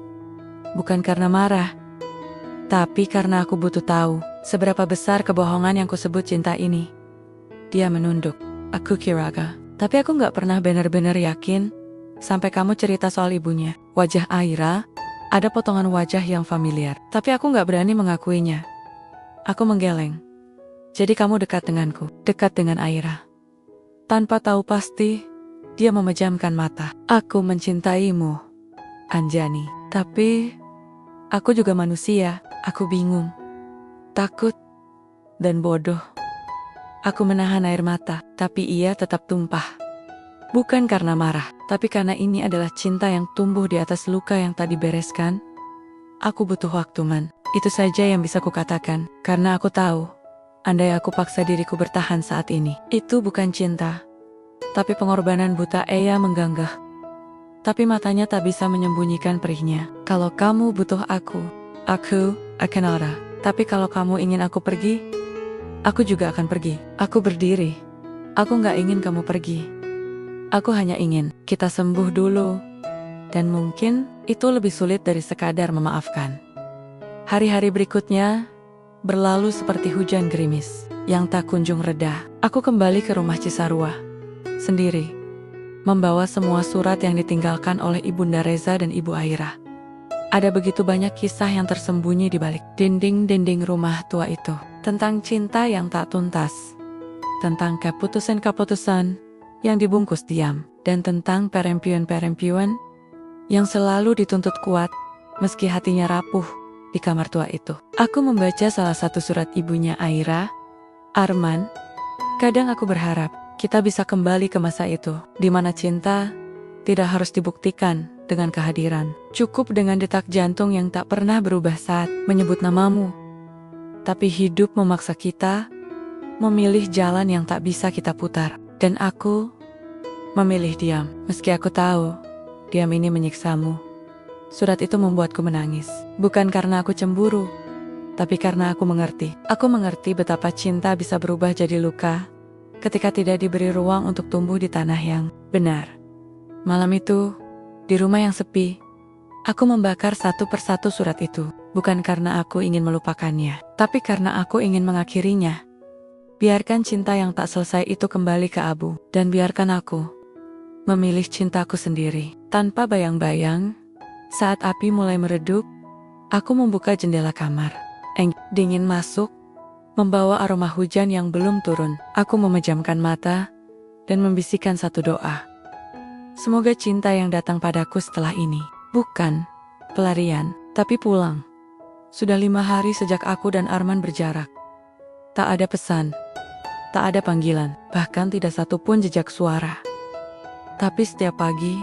Bukan karena marah, tapi karena aku butuh tahu seberapa besar kebohongan yang kusebut cinta ini. Dia menunduk. Aku kiraga. Tapi aku gak pernah benar-benar yakin sampai kamu cerita soal ibunya. Wajah Aira ada potongan wajah yang familiar, tapi aku gak berani mengakuinya. Aku menggeleng. Jadi kamu dekat denganku, dekat dengan Aira. Tanpa tahu pasti, dia memejamkan mata. Aku mencintaimu, Anjani. Tapi, aku juga manusia. Aku bingung, takut, dan bodoh. Aku menahan air mata, tapi ia tetap tumpah. Bukan karena marah, tapi karena ini adalah cinta yang tumbuh di atas luka yang tak dibereskan. Aku butuh waktu, Man. Itu saja yang bisa kukatakan, karena aku tahu, andai aku paksa diriku bertahan saat ini, itu bukan cinta, tapi pengorbanan buta. Ia mengganggah, tapi matanya tak bisa menyembunyikan perihnya. Kalau kamu butuh aku akan ada. Tapi kalau kamu ingin aku pergi, aku juga akan pergi. Aku berdiri. Aku gak ingin kamu pergi. Aku hanya ingin kita sembuh dulu. Dan mungkin itu lebih sulit dari sekadar memaafkan. Hari-hari berikutnya berlalu seperti hujan gerimis yang tak kunjung reda. Aku kembali ke rumah Cisarua sendiri, membawa semua surat yang ditinggalkan oleh Ibunda Reza dan Ibu Aira. Ada begitu banyak kisah yang tersembunyi di balik dinding-dinding rumah tua itu. Tentang cinta yang tak tuntas, tentang keputusan-keputusan yang dibungkus diam, dan tentang perempuan-perempuan yang selalu dituntut kuat meski hatinya rapuh di kamar tua itu. Aku membaca salah satu surat ibunya Aira, Arman. Kadang aku berharap kita bisa kembali ke masa itu, di mana cinta tidak harus dibuktikan dengan kehadiran. Cukup dengan detak jantung yang tak pernah berubah saat menyebut namamu. Tapi hidup memaksa kita memilih jalan yang tak bisa kita putar. Dan aku memilih diam, meski aku tahu diam ini menyiksamu. Surat itu membuatku menangis, bukan karena aku cemburu, tapi karena aku mengerti. Aku mengerti betapa cinta bisa berubah jadi luka ketika tidak diberi ruang untuk tumbuh di tanah yang benar. Malam itu, di rumah yang sepi, aku membakar satu persatu surat itu, bukan karena aku ingin melupakannya, tapi karena aku ingin mengakhirinya. Biarkan cinta yang tak selesai itu kembali ke abu, dan biarkan aku memilih cintaku sendiri. Tanpa bayang-bayang, saat api mulai meredup, aku membuka jendela kamar. Dingin masuk, membawa aroma hujan yang belum turun. Aku memejamkan mata dan membisikkan satu doa. Semoga cinta yang datang padaku setelah ini bukan pelarian, tapi pulang. Sudah 5 hari sejak aku dan Arman berjarak. Tak ada pesan, tak ada panggilan, bahkan tidak satupun jejak suara. Tapi setiap pagi,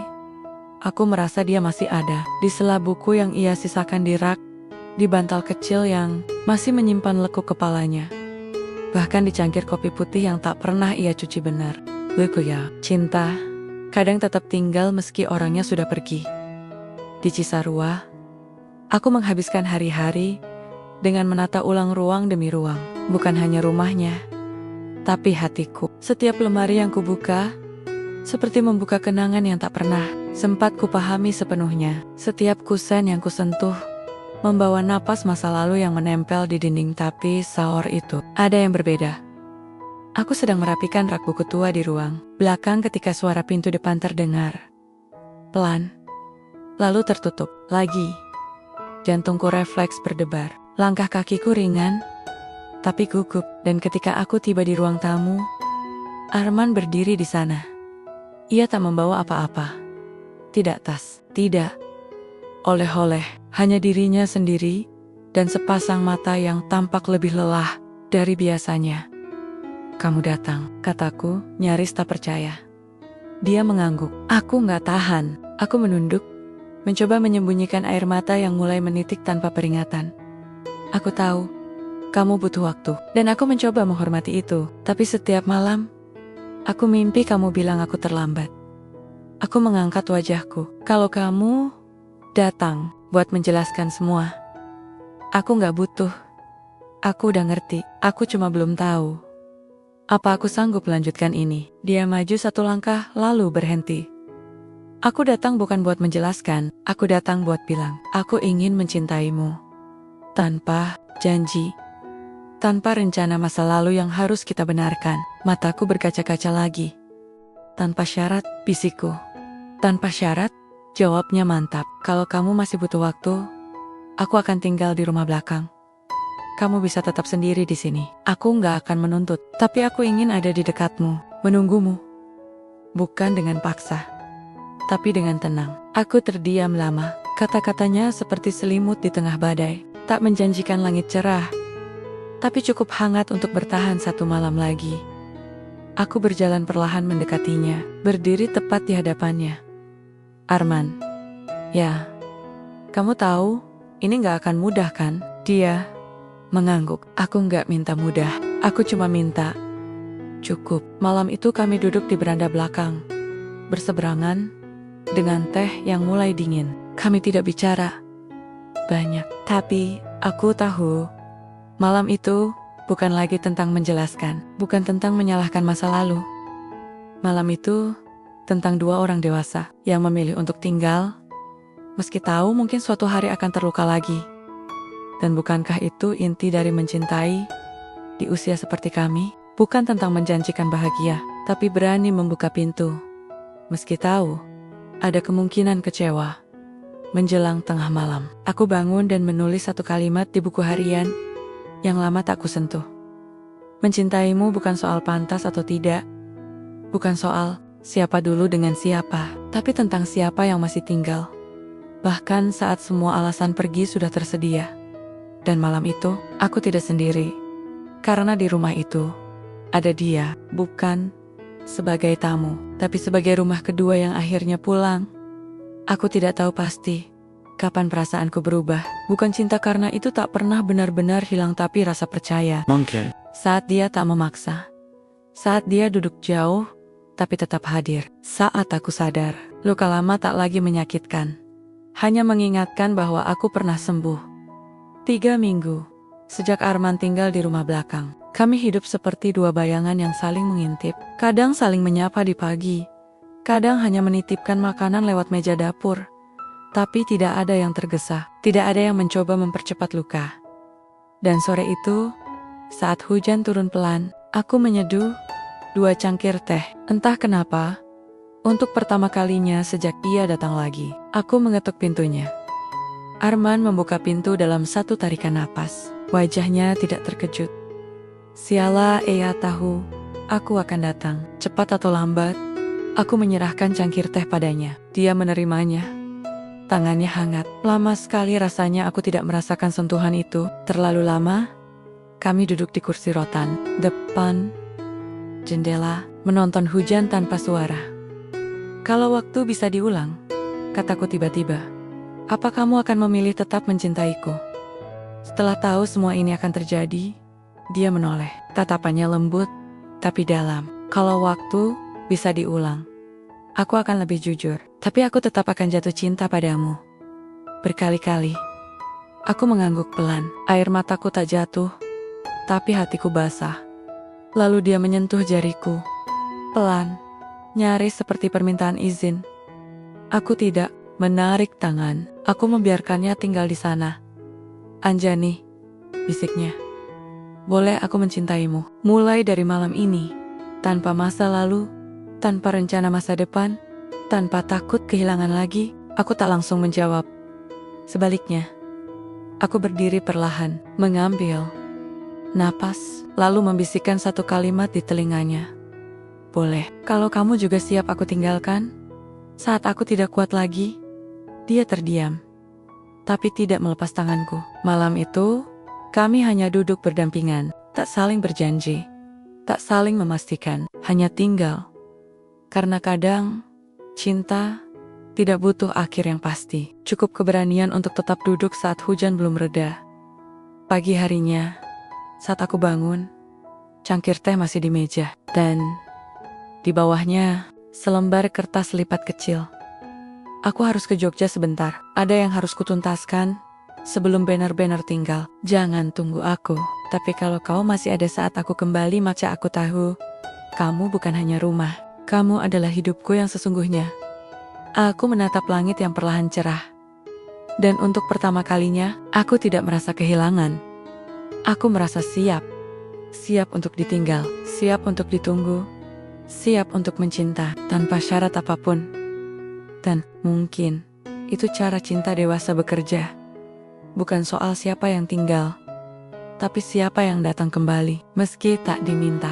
aku merasa dia masih ada, di sela buku yang ia sisakan di rak, di bantal kecil yang masih menyimpan lekuk kepalanya, bahkan di cangkir kopi putih yang tak pernah ia cuci benar. Luku ya, cinta kadang tetap tinggal meski orangnya sudah pergi. Di Cisarua, aku menghabiskan hari-hari dengan menata ulang ruang demi ruang, bukan hanya rumahnya, tapi hatiku. Setiap lemari yang kubuka, seperti membuka kenangan yang tak pernah sempat kupahami sepenuhnya. Setiap kusen yang kusentuh, membawa napas masa lalu yang menempel di dinding, tapi saor itu ada yang berbeda. Aku sedang merapikan rak buku tua di ruang belakang ketika suara pintu depan terdengar pelan, lalu tertutup lagi. Jantungku refleks berdebar, langkah kakiku ringan, tapi gugup. Dan ketika aku tiba di ruang tamu, Arman berdiri di sana. Ia tak membawa apa-apa. Tidak tas, tidak oleh-oleh, hanya dirinya sendiri dan sepasang mata yang tampak lebih lelah dari biasanya. Kamu datang, kataku, nyaris tak percaya. Dia mengangguk. Aku gak tahan. Aku menunduk, mencoba menyembunyikan air mata yang mulai menitik tanpa peringatan. Aku tahu, kamu butuh waktu, dan aku mencoba menghormati itu. Tapi setiap malam, aku mimpi kamu bilang aku terlambat. Aku mengangkat wajahku. Kalau kamu datang buat menjelaskan semua, aku gak butuh. Aku udah ngerti, aku cuma belum tahu apa aku sanggup melanjutkan ini. Dia maju satu langkah lalu berhenti. Aku datang bukan buat menjelaskan, aku datang buat bilang, aku ingin mencintaimu. Tanpa janji, tanpa rencana masa lalu yang harus kita benarkan. Mataku berkaca-kaca lagi. Tanpa syarat, bisikku. Tanpa syarat, jawabnya mantap. Kalau kamu masih butuh waktu, aku akan tinggal di rumah belakang. Kamu bisa tetap sendiri di sini. Aku nggak akan menuntut, tapi aku ingin ada di dekatmu, menunggumu. bukan dengan paksa, tapi dengan tenang. Aku terdiam lama. Kata-katanya seperti selimut di tengah badai. Tak menjanjikan langit cerah, tapi cukup hangat untuk bertahan satu malam lagi. Aku berjalan perlahan mendekatinya, berdiri tepat di hadapannya. Arman, ya, kamu tahu, ini gak akan mudah kan? Dia mengangguk. Aku gak minta mudah, aku cuma minta cukup. Malam itu kami duduk di beranda belakang, berseberangan dengan teh yang mulai dingin. Kami tidak bicara banyak, tapi aku tahu malam itu bukan lagi tentang menjelaskan, bukan tentang menyalahkan masa lalu. Malam itu tentang dua orang dewasa yang memilih untuk tinggal, meski tahu mungkin suatu hari akan terluka lagi. Dan bukankah itu inti dari mencintai di usia seperti kami? Bukan tentang menjanjikan bahagia, tapi berani membuka pintu, meski tahu ada kemungkinan kecewa. Menjelang tengah malam, aku bangun dan menulis satu kalimat di buku harian yang lama tak kusentuh. Mencintaimu bukan soal pantas atau tidak, bukan soal siapa dulu dengan siapa, tapi tentang siapa yang masih tinggal. Bahkan saat semua alasan pergi sudah tersedia. Dan malam itu, aku tidak sendiri. Karena di rumah itu, ada dia, bukan sebagai tamu, tapi sebagai rumah kedua yang akhirnya pulang. Aku tidak tahu pasti kapan perasaanku berubah. Bukan cinta karena itu tak pernah benar-benar hilang, tapi rasa percaya. Mungkin Saat dia tak memaksa. Saat dia duduk jauh, tapi tetap hadir. Saat aku sadar, luka lama tak lagi menyakitkan. Hanya mengingatkan bahwa aku pernah sembuh. 3 minggu sejak Arman tinggal di rumah belakang. Kami hidup seperti dua bayangan yang saling mengintip. Kadang saling menyapa di pagi, kadang hanya menitipkan makanan lewat meja dapur. Tapi tidak ada yang tergesa, tidak ada yang mencoba mempercepat luka. Dan sore itu, saat hujan turun pelan, aku menyeduh 2 cangkir teh. Entah kenapa, untuk pertama kalinya sejak ia datang lagi, aku mengetuk pintunya. Arman membuka pintu dalam satu tarikan napas. Wajahnya tidak terkejut. Sialah, ia tahu aku akan datang. Cepat atau lambat, aku menyerahkan cangkir teh padanya. Dia menerimanya. Tangannya hangat. Lama sekali rasanya aku tidak merasakan sentuhan itu. Terlalu lama. Kami duduk di kursi rotan, depan jendela, menonton hujan tanpa suara. Kalau waktu bisa diulang, kataku tiba-tiba, apa kamu akan memilih tetap mencintaiku? Setelah tahu semua ini akan terjadi, dia menoleh. Tatapannya lembut, tapi dalam. Kalau waktu bisa diulang, aku akan lebih jujur. Tapi aku tetap akan jatuh cinta padamu. Berkali-kali, aku mengangguk pelan. Air mataku tak jatuh, tapi hatiku basah. Lalu dia menyentuh jariku. Pelan, nyaris seperti permintaan izin. Aku tidak menarik tangan. Aku membiarkannya tinggal di sana. Anjani, bisiknya. Boleh aku mencintaimu. Mulai dari malam ini, tanpa masa lalu, tanpa rencana masa depan, tanpa takut kehilangan lagi. Aku tak langsung menjawab. Sebaliknya, aku berdiri perlahan, mengambil napas, lalu membisikkan satu kalimat di telinganya. Boleh, kalau kamu juga siap aku tinggalkan? Saat aku tidak kuat lagi, dia terdiam, tapi tidak melepas tanganku. Malam itu, kami hanya duduk berdampingan, tak saling berjanji, tak saling memastikan, hanya tinggal. Karena kadang, cinta tidak butuh akhir yang pasti. Cukup keberanian untuk tetap duduk saat hujan belum reda. Pagi harinya, saat aku bangun, cangkir teh masih di meja. Dan di bawahnya, selembar kertas lipat kecil. Aku harus ke Jogja sebentar. Ada yang harus kutuntaskan sebelum benar-benar tinggal. Jangan tunggu aku. Tapi kalau kau masih ada saat aku kembali, maka aku tahu kamu bukan hanya rumah. Kamu adalah hidupku yang sesungguhnya. Aku menatap langit yang perlahan cerah. Dan untuk pertama kalinya, aku tidak merasa kehilangan. Aku merasa siap. Siap untuk ditinggal, siap untuk ditunggu, siap untuk mencinta tanpa syarat apapun. Dan mungkin itu cara cinta dewasa bekerja. Bukan soal siapa yang tinggal, tapi siapa yang datang kembali meski tak diminta.